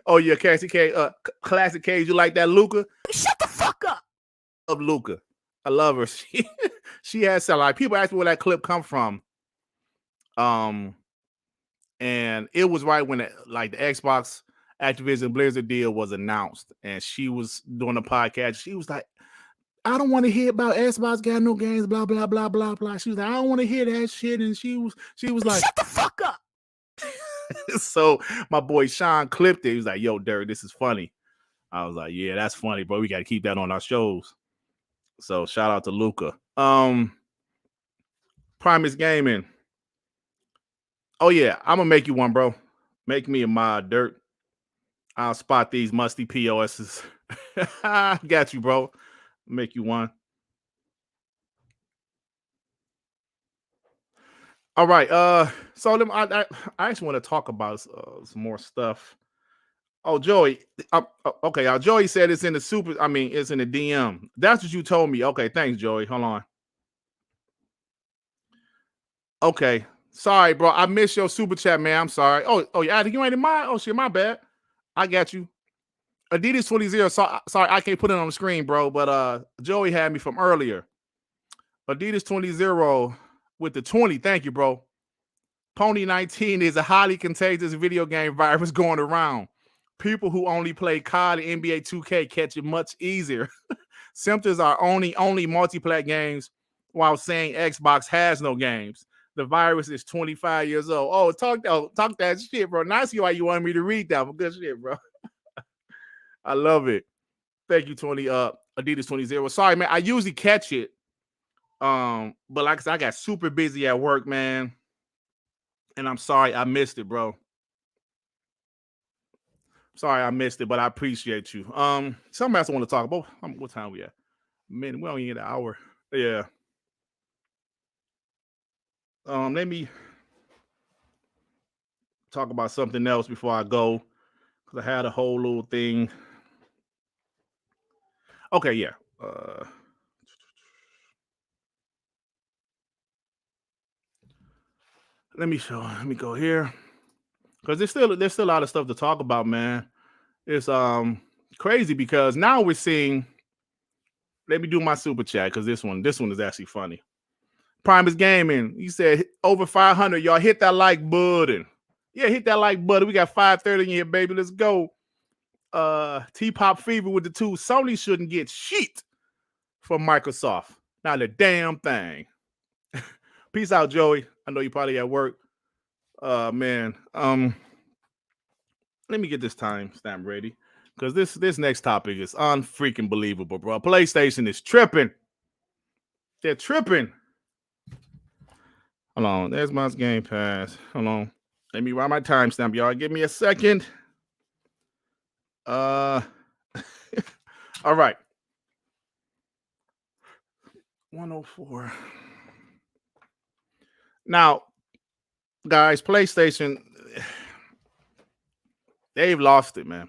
[SPEAKER 1] Oh yeah, Classic K. Classic K. You like that, Luca?
[SPEAKER 2] Shut the fuck up.
[SPEAKER 1] I love Luca. I love her. She has some like people ask me where that clip come from. And it was right when like the Xbox Activision Blizzard deal was announced, and she was doing a podcast. She was like, I don't want to hear about Xbox got no games, blah blah blah blah blah. She was like, I don't want to hear that shit. And she was like,
[SPEAKER 2] shut the fuck up.
[SPEAKER 1] So my boy Sean clipped it. He was like, yo, Durt, this is funny. I was like, yeah, that's funny, bro. We got to keep that on our shows. So shout out to Luca. Primus Gaming. Oh yeah, I'm gonna make you one, bro. Make me a mod, Durt. I'll spot these musty POSs. Got you, bro. Make you one. All right. So I actually want to talk about some more stuff. Oh, Joey. Okay. Joey said it's in the it's in the DM. That's what you told me. Okay. Thanks, Joey. Hold on. Okay. Sorry, bro. I missed your super chat, man. I'm sorry. Oh, yeah. You ain't in mine. Oh, shit. My bad. I got you. Adidas 20. Sorry, I can't put it on the screen, bro. But Joey had me from earlier. Adidas 20 with the 20. Thank you, bro. Pony 19 is a highly contagious video game virus going around. People who only play COD and NBA 2K catch it much easier. Symptoms are only multiplayer games, while saying Xbox has no games. The virus is 25 years old. Oh, talk that shit, bro. Now I see why you wanted me to read that. Good shit, bro. I love it. Thank you, Adidas 20. Sorry, man. I usually catch it. But like I said, I got super busy at work, man. And I'm sorry I missed it, bro. Sorry I missed it, but I appreciate you. Something else I want to talk about. What time we at? Man, we only get an hour. Yeah. Let me talk about something else before I go, because I had a whole little thing. Okay, yeah. Let me go here, because there's still a lot of stuff to talk about, man. It's crazy because now we're seeing. Let me do my super chat, because this one is actually funny. Primus Gaming, you said over 500. Y'all hit that like button. Yeah, hit that like button. We got 530 in here, baby. Let's go. T-Pop Fever with the 2. Sony shouldn't get shit from Microsoft. Not a damn thing. Peace out, Joey. I know you're probably at work. Man. Let me get this timestamp ready, because this next topic is unfreaking believable, bro. PlayStation is tripping. They're tripping. Hold on. There's my Gamepass. Hold on. Let me write my timestamp, y'all. Give me a second. All right. 104. Now, guys, PlayStation, they've lost it, man.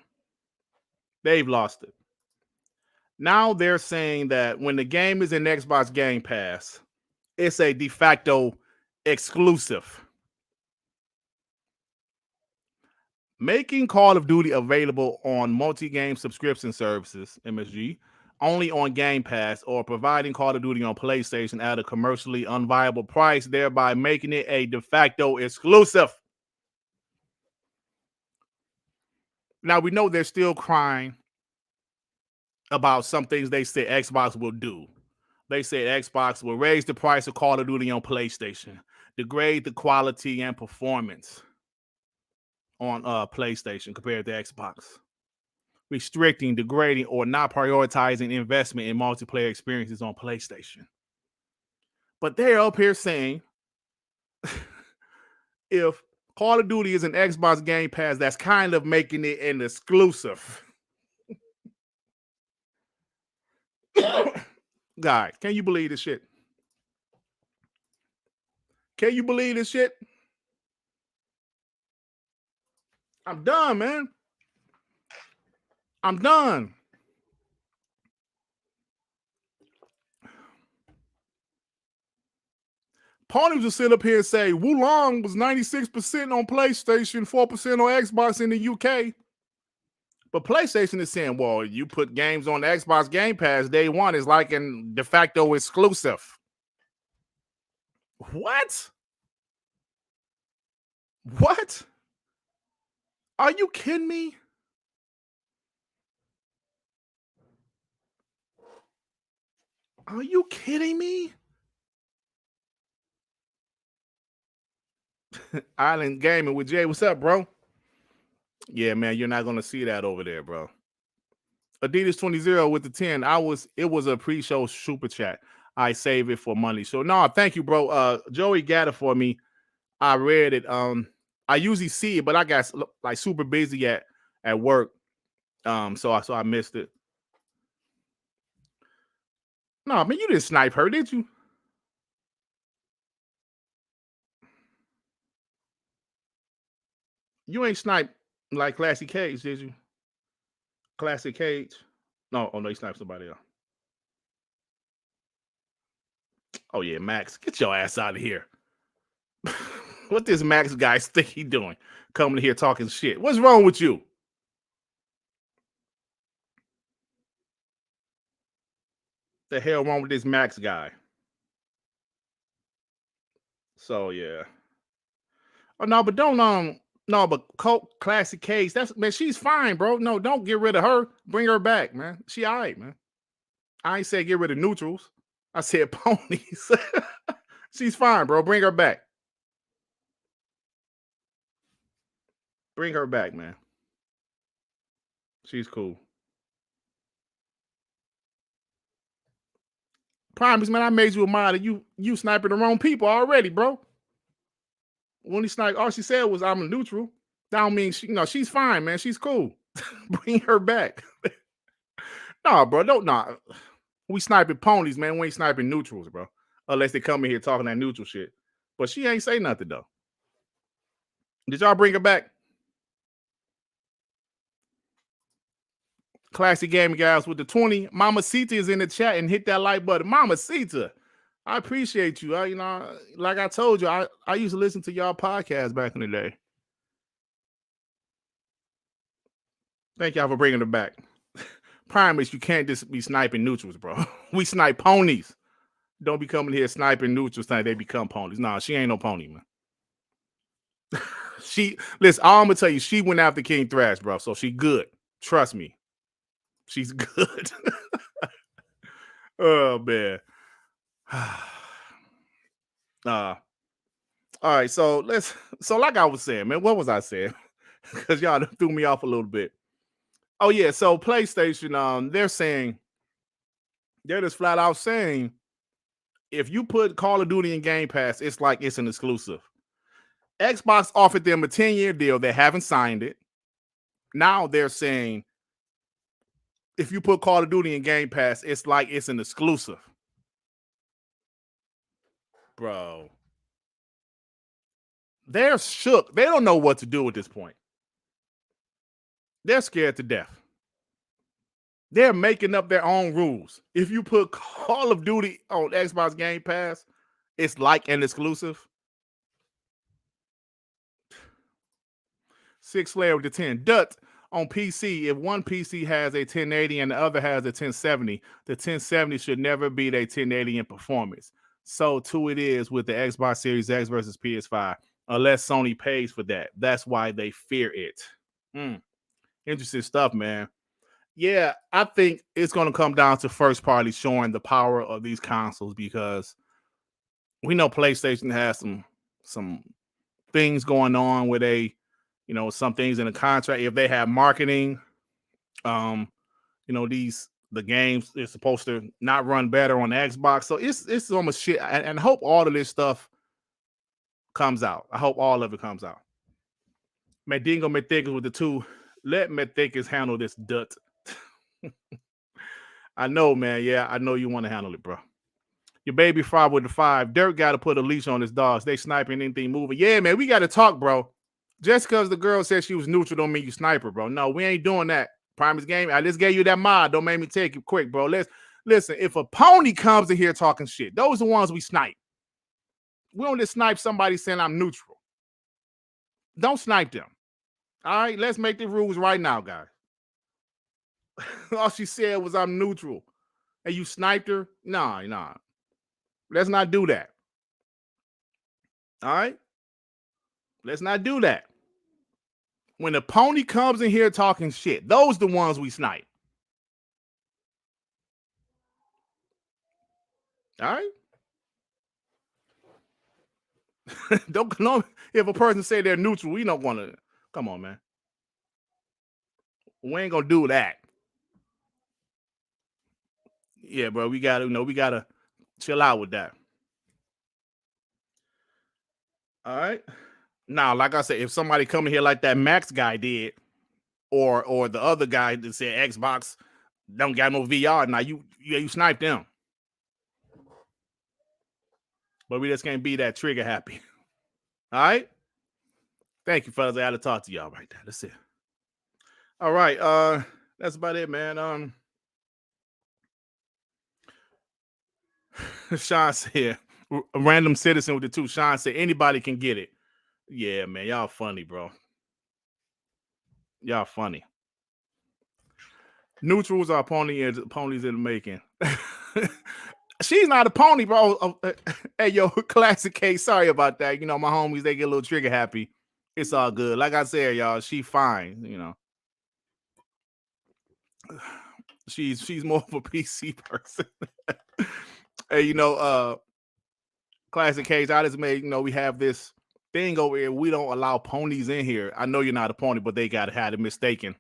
[SPEAKER 1] They've lost it. Now they're saying that when the game is in Xbox Gamepass, it's a de facto exclusive. Making Call of Duty available on multi-game subscription services, MSG, only on Game Pass, or providing Call of Duty on PlayStation at a commercially unviable price, thereby making it a de facto exclusive. Now, we know they're still crying about some things they said Xbox will do. They said Xbox will raise the price of Call of Duty on PlayStation, degrade the quality and performance on PlayStation compared to Xbox, restricting, degrading, or not prioritizing investment in multiplayer experiences on PlayStation. But they're up here saying if Call of Duty is an Xbox Game Pass, that's kind of making it an exclusive. Guys, can you believe this shit? Can you believe this shit? I'm done, man. I'm done. Ponies will sit up here and say Wulong was 96% on PlayStation, 4% on Xbox in the UK. But PlayStation is saying, well, you put games on the Xbox Gamepass day one is like an de facto exclusive. What? What? Are you kidding me? Are you kidding me? Island Gaming with Jay. What's up, bro? Yeah, man, you're not gonna see that over there, bro. Adidas 20 with the 10. It was a pre-show super chat. I save it for money. So no, thank you, bro. Joey got it for me. I read it. I usually see it, but I got like super busy at work. So I missed it. No, man, you didn't snipe her, did you? You ain't sniped like Classic Cage, did you? Classic Cage. No, oh no, he sniped somebody else. Oh yeah, Max, get your ass out of here. What this Max guy think he doing? Coming here talking shit. What's wrong with you? The hell wrong with this Max guy? So yeah. Oh no, but don't no, but Classic Case. That's man, she's fine, bro. No, don't get rid of her. Bring her back, man. She all right, man. I ain't said get rid of neutrals. I said ponies. She's fine, bro. Bring her back. Bring her back, man. She's cool. Promise, man, I made you a mod. You sniping the wrong people already, bro. When he sniped, all she said was I'm a neutral. That don't mean she's fine, man. She's cool. Bring her back. No, bro, don't. We sniping ponies, man. We ain't sniping neutrals, bro. Unless they come in here talking that neutral shit. But she ain't say nothing though. Did y'all bring her back? Classic gaming guys with the 20. Mama Sita is in the chat and hit that like button. Mama Sita, I appreciate you. Like I told you, I used to listen to y'all podcast back in the day. Thank y'all for bringing her back. Promise you can't just be sniping neutrals, bro. We snipe ponies. Don't be coming here sniping neutrals saying they become ponies. Nah, she ain't no pony, man. Listen, all I'm gonna tell you, she went after King Thrash, bro. So she good. Trust me. She's good. Oh man. All right, so like I was saying, man, what was I saying? Because y'all threw me off a little bit. Oh yeah, so PlayStation, they're just flat out saying if you put Call of Duty in Game Pass, it's like it's an exclusive. Xbox offered them a 10-year deal. They haven't signed it. Now they're saying if you put Call of Duty in Game Pass, it's like it's an exclusive. Bro. They're shook. They don't know what to do at this point. They're scared to death. They're making up their own rules. If you put Call of Duty on Xbox Game Pass, it's like an exclusive. Six Slayer with the 10. Dut on PC. If one PC has a 1080 and the other has a 1070, the 1070 should never beat a 1080 in performance. So too it is with the Xbox Series X versus PS5, unless Sony pays for that. That's why they fear it. Interesting stuff, man. Yeah, I think it's going to come down to first party showing the power of these consoles because we know PlayStation has some things going on where they, some things in the contract. If they have marketing, the games is supposed to not run better on the Xbox. So it's almost shit. And I hope all of this stuff comes out. I hope all of it comes out. Medingo Methickers with the 2. Let Methickers handle this Dut. I know, man. Yeah, I know you want to handle it, bro. Your baby father with the 5. Durt got to put a leash on his dogs. They sniping anything moving. Yeah, man, we got to talk, bro. Just because the girl said she was neutral don't mean you sniper, bro. No, we ain't doing that. Primus game. I just gave you that mod. Don't make me take it quick, bro. Listen. If a pony comes in here talking shit, those are the ones we snipe. We don't just snipe somebody saying I'm neutral. Don't snipe them. All right, let's make the rules right now, guys. All she said was I'm neutral. And you sniped her? Nah. Let's not do that. All right? Let's not do that. When the pony comes in here talking shit, those the ones we snipe. All right? Don't know if a person say they're neutral, we don't want to. Come on, man. We ain't gonna do that. Yeah, bro. We gotta chill out with that. All right. Now, like I said, if somebody come in here like that Max guy did, or the other guy that said Xbox don't got no VR, now you sniped them. But we just can't be that trigger happy. All right. Thank you, fellas. I had to talk to y'all right there. That's it. All right. That's about it, man. Sean said, a random citizen with the 2. Sean said, anybody can get it. Yeah, man. Y'all funny, bro. Y'all funny. Neutrals are ponies in the making. She's not a pony, bro. Hey, yo, classic case. Sorry about that. You know, my homies, they get a little trigger happy. It's all good. Like I said, y'all, she fine, you know. She's more of a PC person. Hey, you know, classic case, I just made, you know, we have this thing over here. We don't allow ponies in here. I know you're not a pony, but they got had it mistaken.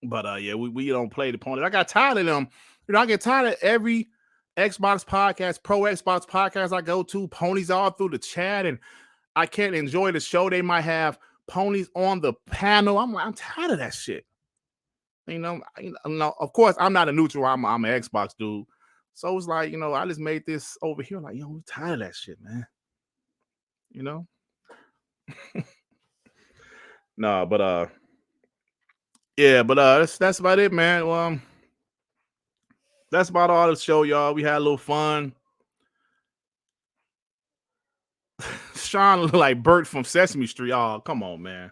[SPEAKER 1] But yeah, we don't play the pony. I got tired of them. You know, I get tired of every Xbox podcast, pro Xbox podcast I go to, ponies all through the chat, and I can't enjoy the show. They might have ponies on the panel. I'm tired of that shit. You know, of course, I'm not a neutral. I'm an Xbox dude. So it's like, you know, I just made this over here. Like, yo, we're tired of that shit, man. You know? No, but yeah, but that's about it, man. Well, that's about all the show, y'all. We had a little fun. Sean looked like Bert from Sesame Street. Oh, come on, man.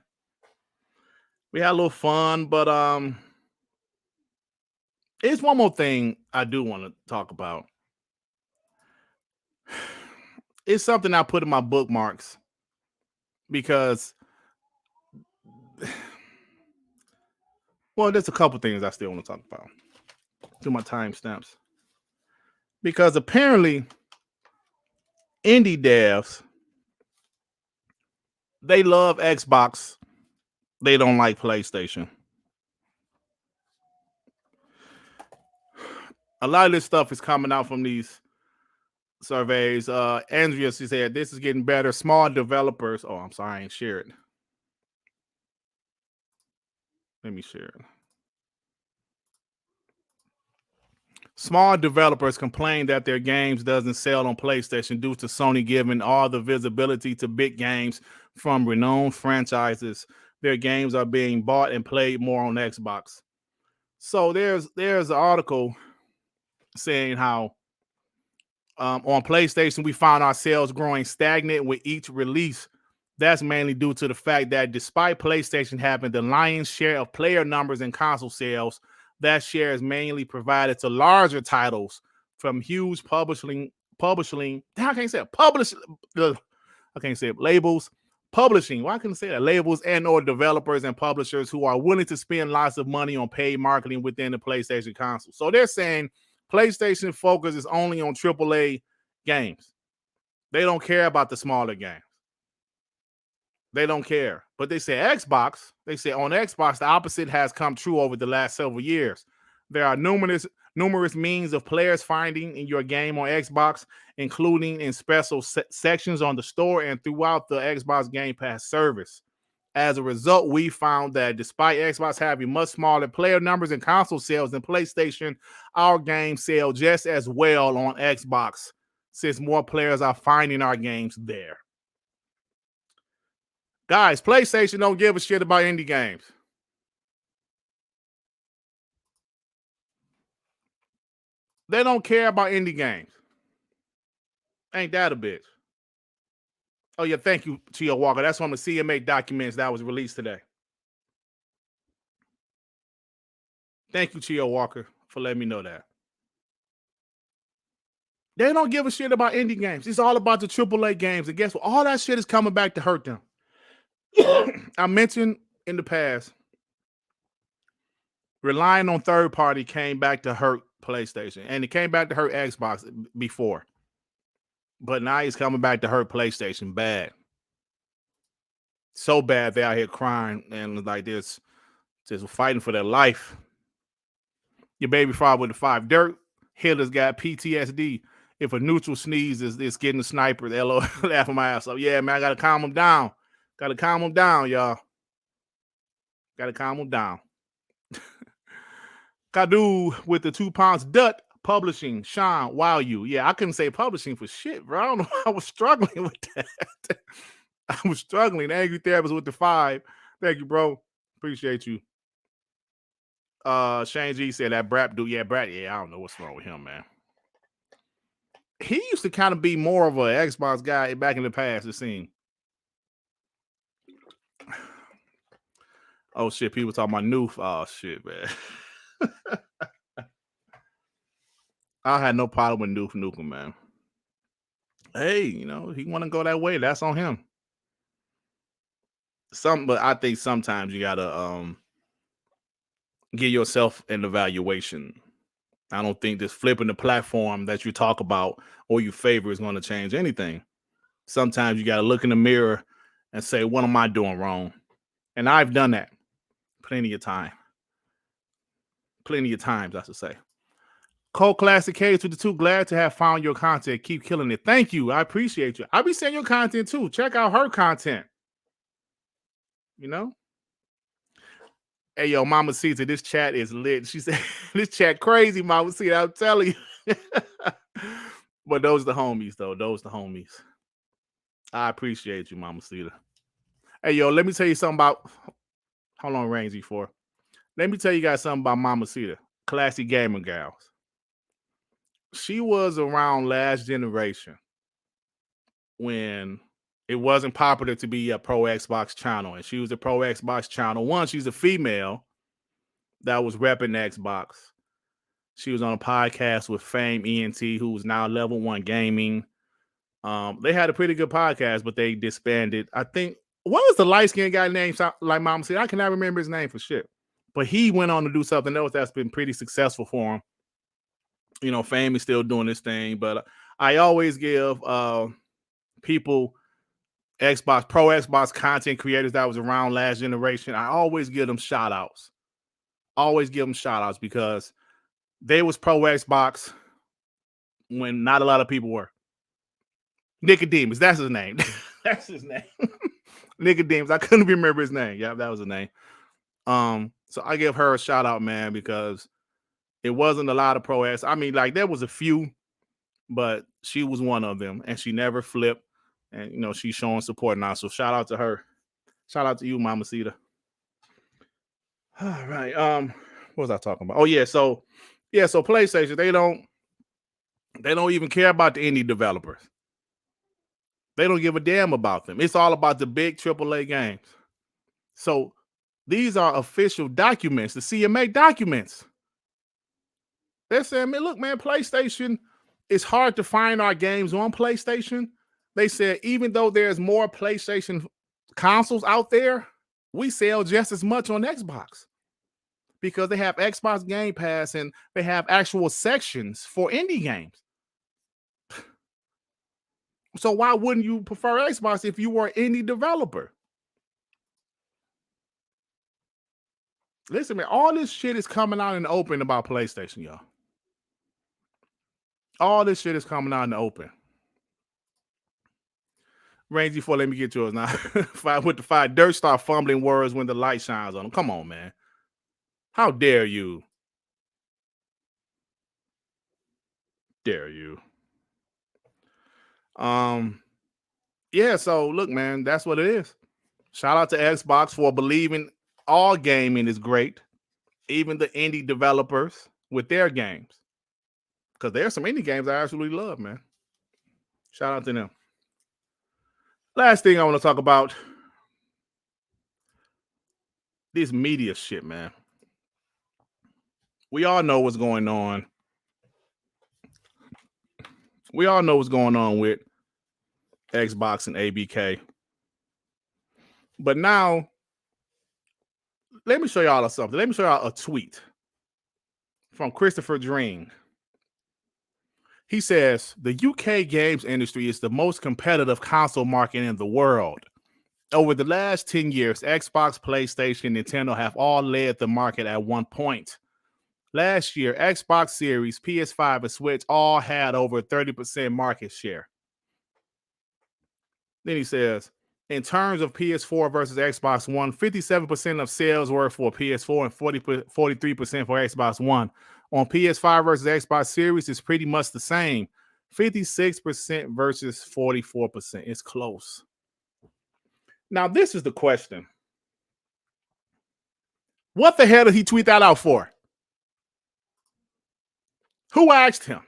[SPEAKER 1] We had a little fun, but there's one more thing I do want to talk about. It's something I put in my bookmarks because, well, there's a couple things I still want to talk about. Do my timestamps. Because apparently, indie devs, they love Xbox. They don't like PlayStation. A lot of this stuff is coming out from these surveys. Andrea, she said, this is getting better. Small developers. Oh, I'm sorry, I ain't shared it. Let me share it. Small developers complain that their games doesn't sell on PlayStation due to Sony giving all the visibility to big games from renowned franchises. Their games are being bought and played more on Xbox. So there's an article saying how on PlayStation we found ourselves growing stagnant with each release. That's mainly due to the fact that despite PlayStation having the lion's share of player numbers in console sales, that share is mainly provided to larger titles from huge publishing. I can't say it. I can't say it. Labels, publishing. Why couldn't I say that? Labels and or developers and publishers who are willing to spend lots of money on paid marketing within the PlayStation console. So they're saying PlayStation focus is only on AAA games. They don't care about the smaller games. They don't care. But they say Xbox, they say on Xbox, the opposite has come true over the last several years. There are numerous means of players finding in your game on Xbox, including in special sections on the store and throughout the Xbox Gamepass service. As a result, we found that despite Xbox having much smaller player numbers and console sales than PlayStation, our games sell just as well on Xbox, since more players are finding our games there. Guys, PlayStation don't give a shit about indie games. They don't care about indie games. Ain't that a bitch? Oh, yeah, thank you, Chia Walker. That's one of the CMA documents that was released today. Thank you, Chia Walker, for letting me know that. They don't give a shit about indie games. It's all about the AAA games. And guess what? All that shit is coming back to hurt them. I mentioned in the past, relying on third party came back to hurt PlayStation. And it came back to hurt Xbox before. But now it's coming back to hurt PlayStation bad. So bad they're out here crying and like this, just fighting for their life. Your baby father with the 5. Durt Hitler's got PTSD. If a neutral sneezes, it's getting a sniper. The LO laughing my ass up. Yeah, man, I gotta calm him down. Gotta calm him down, y'all. Gotta calm him down. Kadu with the 2 pounds. Dut Publishing. Sean, wow, you. Yeah, I couldn't say publishing for shit, bro. I don't know. I was struggling with that. I was struggling. Angry Therapist with the 5. Thank you, bro. Appreciate you. Shane G said that Brap dude. Yeah, Brad. Yeah, I don't know what's wrong with him, man. He used to kind of be more of an Xbox guy back in the past, it seemed. Oh, shit. People talking about Noof. Oh, shit, man. I had no problem with Noof Nukem, man. Hey, you know, he want to go that way. That's on him. But I think sometimes you got to give yourself an evaluation. I don't think this flipping the platform that you talk about or you favor is going to change anything. Sometimes you got to look in the mirror and say, what am I doing wrong? And I've done that plenty of times, I should say. Cold Classic Case with the 2. Glad to have found your content. Keep killing it. Thank you. I appreciate you. I'll be seeing your content too. Check out her content. You know? Hey, yo, Mama Caesar, this chat is lit. She said, this chat crazy, Mama Caesar. I'm telling you. But those are the homies, though. Those are the homies. I appreciate you, Mama Caesar. Hey, yo, let me tell you something about... How long range you for? Let me tell you guys something about Mama Caesar. Classy gamer gals. She was around last generation when it wasn't popular to be a pro Xbox channel. And she was a pro Xbox channel. One, she's a female that was repping Xbox. She was on a podcast with Fame ENT, who was now Level 1 Gaming. They had a pretty good podcast, but they disbanded. I think, what was the light-skinned guy named like Mama said? I cannot remember his name for shit. But he went on to do something else that's been pretty successful for him. You know, Fame is still doing this thing, but I always give people, pro Xbox content creators that was around last generation, I always give them shout outs. Always give them shout outs because they was pro Xbox when not a lot of people were. Nicodemus, that's his name. That's his name. Nicodemus, I couldn't remember his name. Yeah, that was the name. So I give her a shout out, man, because it wasn't a lot of pro X. I mean, like there was a few, but she was one of them, and she never flipped. And you know, she's showing support now. So shout out to her. Shout out to you, Mama Cita. All right. What was I talking about? Oh yeah. So PlayStation, they don't even care about the indie developers. They don't give a damn about them. It's all about the big AAA games. So these are official documents, the CMA documents. They're saying, man, look, man, PlayStation, it's hard to find our games on PlayStation. They said, even though there's more PlayStation consoles out there, we sell just as much on Xbox because they have Xbox Gamepass and they have actual sections for indie games. So why wouldn't you prefer Xbox if you were an indie developer? Listen, man, all this shit is coming out in the open about PlayStation, y'all. All this shit is coming out in the open. Rangy, before let me get yours now. With the fire, Dirt start fumbling words when the light shines on him. Come on, man. How dare you? Dare you? Yeah, so look, man, that's what it is. Shout out to Xbox for believing all gaming is great, even the indie developers with their games. Because there's some indie games I absolutely love, man. Shout out to them. Last thing I want to talk about, this media shit, man. We all know what's going on. We all know what's going on with Xbox and ABK. But now, let me show y'all something. Let me show y'all a tweet from Christopher Dream. He says, the UK games industry is the most competitive console market in the world. Over the last 10 years, Xbox, PlayStation, Nintendo have all led the market at one point. Last year, Xbox Series, PS5, and Switch all had over 30% market share. Then he says, in terms of PS4 versus Xbox One, 57% of sales were for PS4 and 43% for Xbox One. On PS5 versus Xbox Series, it's pretty much the same. 56% versus 44%. It's close. Now, this is the question. What the hell did he tweet that out for? Who asked him?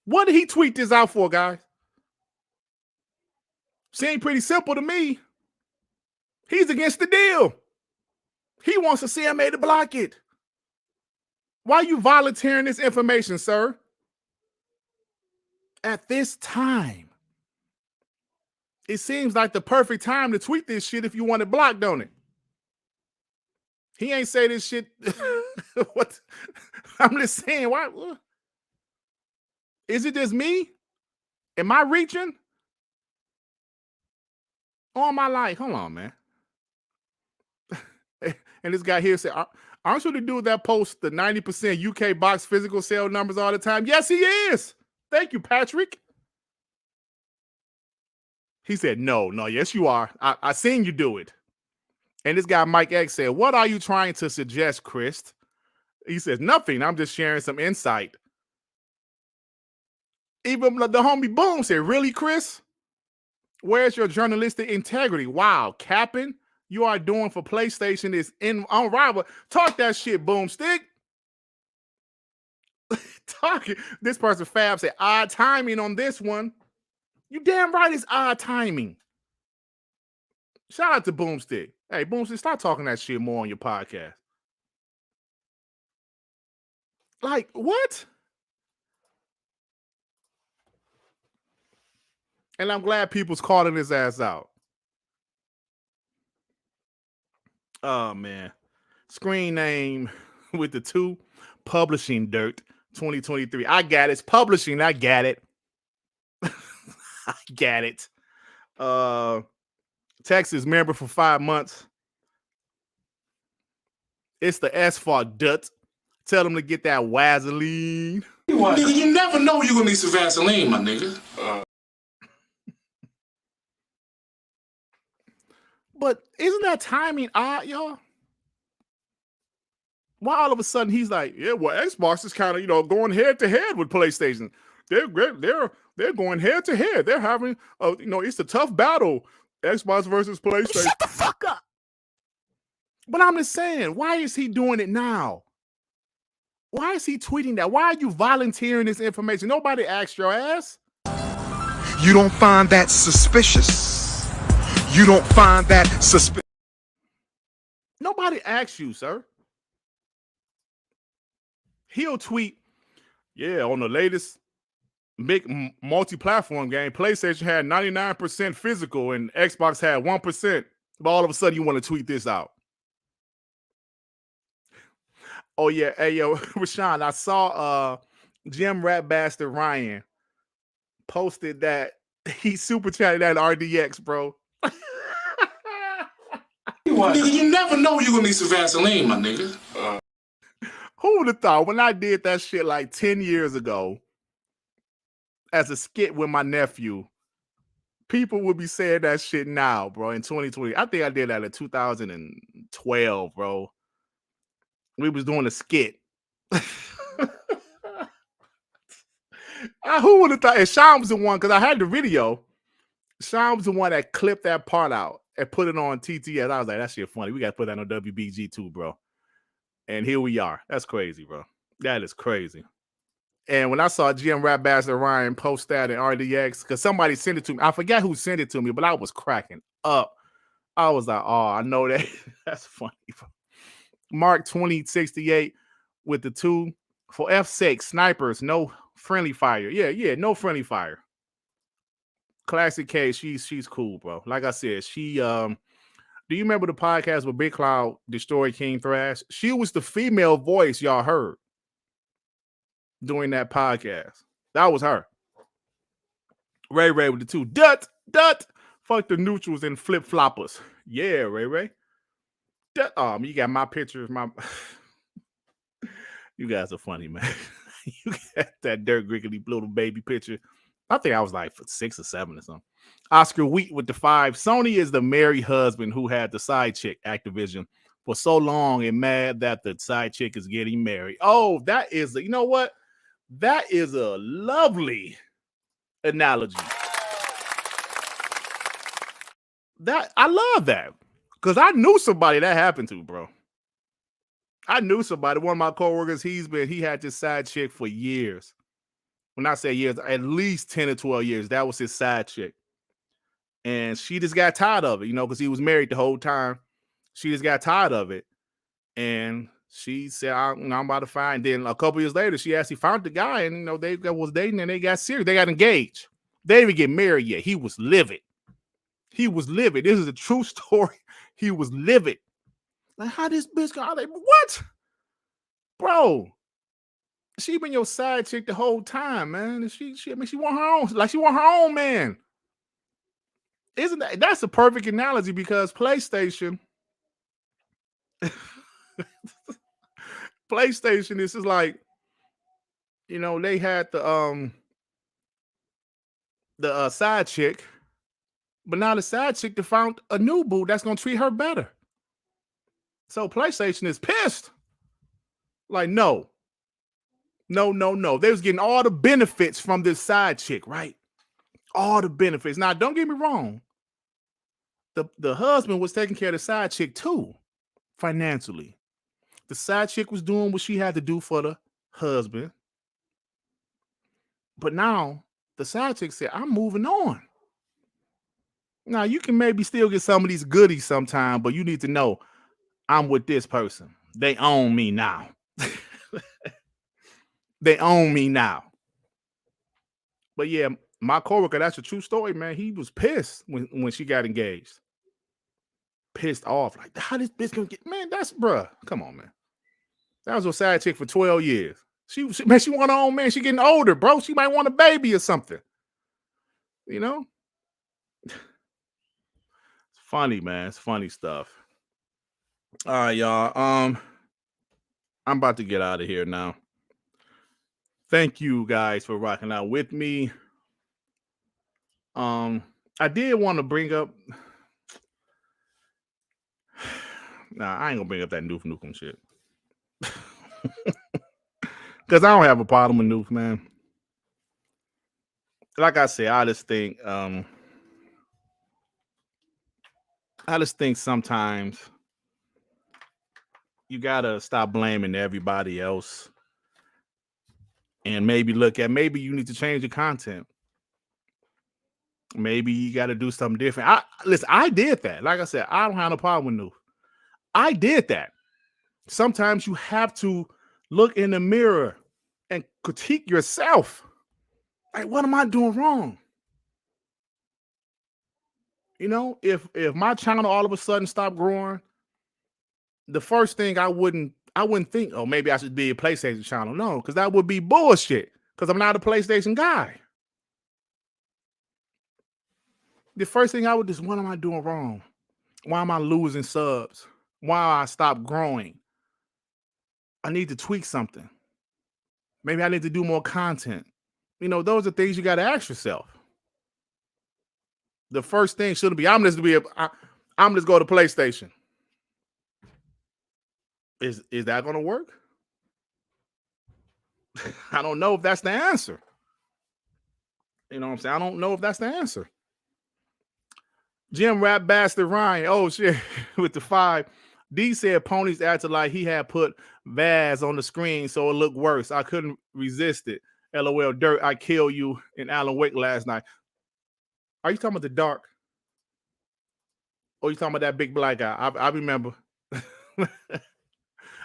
[SPEAKER 1] What did he tweet this out for, guys? Seemed pretty simple to me. He's against the deal. He wants a CMA to block it. Why are you volunteering this information, sir? At this time. It seems like the perfect time to tweet this shit if you want it blocked, don't it? He ain't say this shit. What? I'm just saying, why? Is it just me? Am I reaching? All my life. Hold on, man. And this guy here said, aren't you the dude that posts the 90% UK box physical sale numbers all the time? Yes, he is. Thank you, Patrick. He said, no, yes, you are. I seen you do it. And this guy, Mike X, said, what are you trying to suggest, Chris? He says, nothing. I'm just sharing some insight. Even the homie Boom said, really, Chris? Where's your journalistic integrity? Wow, capping you are doing for PlayStation is unrivaled. Talk that shit, Boomstick. Talking. This person, Fab, said, odd timing on this one. You damn right it's odd timing. Shout out to Boomstick. Hey, Boomstick, stop talking that shit more on your podcast. Like, what? And I'm glad people's calling his ass out. Oh, man. Screen name with the 2, Publishing Dirt 2023. I got it. It's publishing. I got it. I got it. Texas member for 5 months. It's the S for Dut. Tell them to get that Vaseline.
[SPEAKER 3] Nigga, you never know you're gonna need some Vaseline, my nigga.
[SPEAKER 1] But isn't that timing odd, y'all? Why all of a sudden he's like, yeah, well, Xbox is kind of, going head to head with PlayStation. They're going head to head. They're having, it's a tough battle. Xbox versus PlayStation.
[SPEAKER 2] Shut the fuck up.
[SPEAKER 1] But I'm just saying, why is he doing it now? Why is he tweeting that? Why are you volunteering this information? Nobody asked your ass.
[SPEAKER 4] You don't find that suspicious. You don't find that suspicious.
[SPEAKER 1] Nobody asked you, sir. He'll tweet, yeah, on the latest big multi-platform game, PlayStation had 99% physical and Xbox had 1%. But all of a sudden you want to tweet this out. Oh, yeah. Hey, yo, Rashawn, I saw Jim Rat Bastard Ryan posted that he super chatted that RDX, bro.
[SPEAKER 3] Nigga, you never know you're gonna need some Vaseline, my nigga.
[SPEAKER 1] Who would have thought when I did that shit like 10 years ago, as a skit with my nephew. People would be saying that shit now, bro, in 2020. I think I did that in 2012, bro. We was doing a skit. Who would have thought? And Sean was the one, because I had the video. Sean was the one that clipped that part out and put it on TTS. I was like, that shit funny. We got to put that on WBG too, bro. And here we are. That's crazy, bro. That is crazy. And when I saw GM Rap Bastard Ryan post that in RDX, because somebody sent it to me. I forget who sent it to me, but I was cracking up. I was like, oh, I know that. That's funny, bro. Mark 2068 with the 2. For F's sake, snipers, no friendly fire. Yeah, no friendly fire. Classic K, she's cool, bro. Like I said, she do you remember the podcast with Big Cloud destroyed King Thrash? She was the female voice y'all heard during that podcast. That was her. Ray with the 2. Dut. Fuck the neutrals and flip floppers. Yeah, Ray. Dut. You got my pictures, my you guys are funny, man. You got that Durt Griggity little baby picture. I think I was like 6 or 7 or something. Oscar Wheat with the 5. Sony is the married husband who had the side chick, Activision, for so long and mad that the side chick is getting married. Oh, that is, you know what? That is a lovely analogy. That I love that, because I knew somebody that happened to, bro. I knew somebody, one of my coworkers, he had this side chick for years. When I say years, at least 10 or 12 years. That was his side chick. And she just got tired of it, because he was married the whole time. She just got tired of it. And she said, I'm about to find. Then a couple years later, she actually found the guy, and they was dating and they got serious. They got engaged. They didn't even get married yet. He was livid. This is a true story. He was livid. Like, how this bitch got? Like, what? Bro, she been your side chick the whole time, man. And she want her own, like she want her own man. Isn't that's a perfect analogy, because PlayStation this is like, they had the side chick, but now the side chick found a new boo that's gonna treat her better. So PlayStation is pissed. Like, no. They was getting all the benefits from this side chick, right? All the benefits. Now, don't get me wrong. The husband was taking care of the side chick too, financially. The side chick was doing what she had to do for the husband. But now the side chick said, I'm moving on. Now, you can maybe still get some of these goodies sometime, but you need to know, I'm with this person. They own me now. They own me now. But yeah, my coworker, that's a true story, man. He was pissed when she got engaged. Pissed off. Like, how this bitch gonna get, man, that's, bruh. Come on, man. That was a side chick for 12 years. She want her own man. She getting older, bro. She might want a baby or something. It's funny, man. It's funny stuff. All right, y'all. I'm about to get out of here now. Thank you guys for rocking out with me. I did want to bring up. Nah, I ain't gonna bring up that Noof Nukem shit. Because I don't have a problem with Noof, man. Like I said, I just think sometimes you gotta stop blaming everybody else and maybe maybe you need to change your content. Maybe you got to do something different. I did that. Like I said, I don't have no problem with Noof. I did that. Sometimes you have to look in the mirror and critique yourself. Like, what am I doing wrong? If my channel all of a sudden stopped growing, the first thing I wouldn't think, oh, maybe I should be a PlayStation channel. No, because that would be bullshit. Because I'm not a PlayStation guy. The first thing I would do is, what am I doing wrong? Why am I losing subs? Why I stopped growing? I need to tweak something. Maybe I need to do more content. those are things you got to ask yourself. The first thing shouldn't be, I'm just go to PlayStation. Is that going to work? I don't know if that's the answer. You know what I'm saying? I don't know if that's the answer. Jim Rap Bastard Ryan. Oh, shit. With the 5. D said Ponies acted like he had put Vaz on the screen so it looked worse. I couldn't resist it. LOL Dirt, I killed you in Alan Wake last night. Are you talking about the dark? Or you talking about that big black guy? I remember.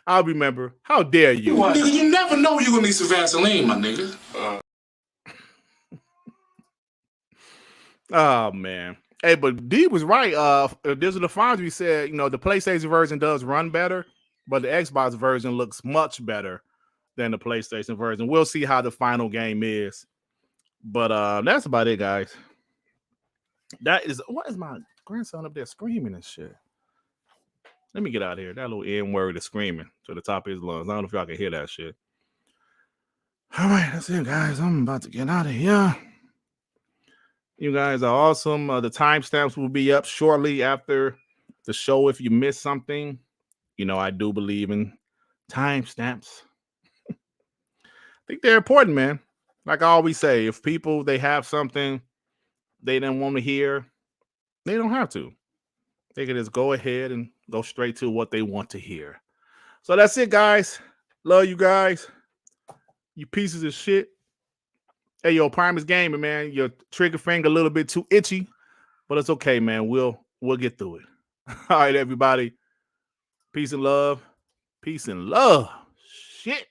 [SPEAKER 1] I remember. How dare you?
[SPEAKER 3] Nigga, you never know you're gonna need some Vaseline, my nigga.
[SPEAKER 1] Oh, man. Hey, but D was right. This is the Foundry said, the PlayStation version does run better, but the Xbox version looks much better than the PlayStation version. We'll see how the final game is. But that's about it, guys. What is my grandson up there screaming and shit? Let me get out of here. That little N-word is screaming to the top of his lungs. I don't know if y'all can hear that shit. All right, that's it, guys. I'm about to get out of here. You guys are awesome. The timestamps will be up shortly after the show if you missed something. I do believe in timestamps. I think they're important, man. Like I always say, if people, they have something they didn't want to hear, they don't have to. They can just go ahead and go straight to what they want to hear. So that's it, guys. Love you guys. You pieces of shit. Hey, yo, Primus Gaming, man. Your trigger finger a little bit too itchy, but it's okay, man. We'll get through it. All right, everybody. Peace and love. Peace and love. Shit.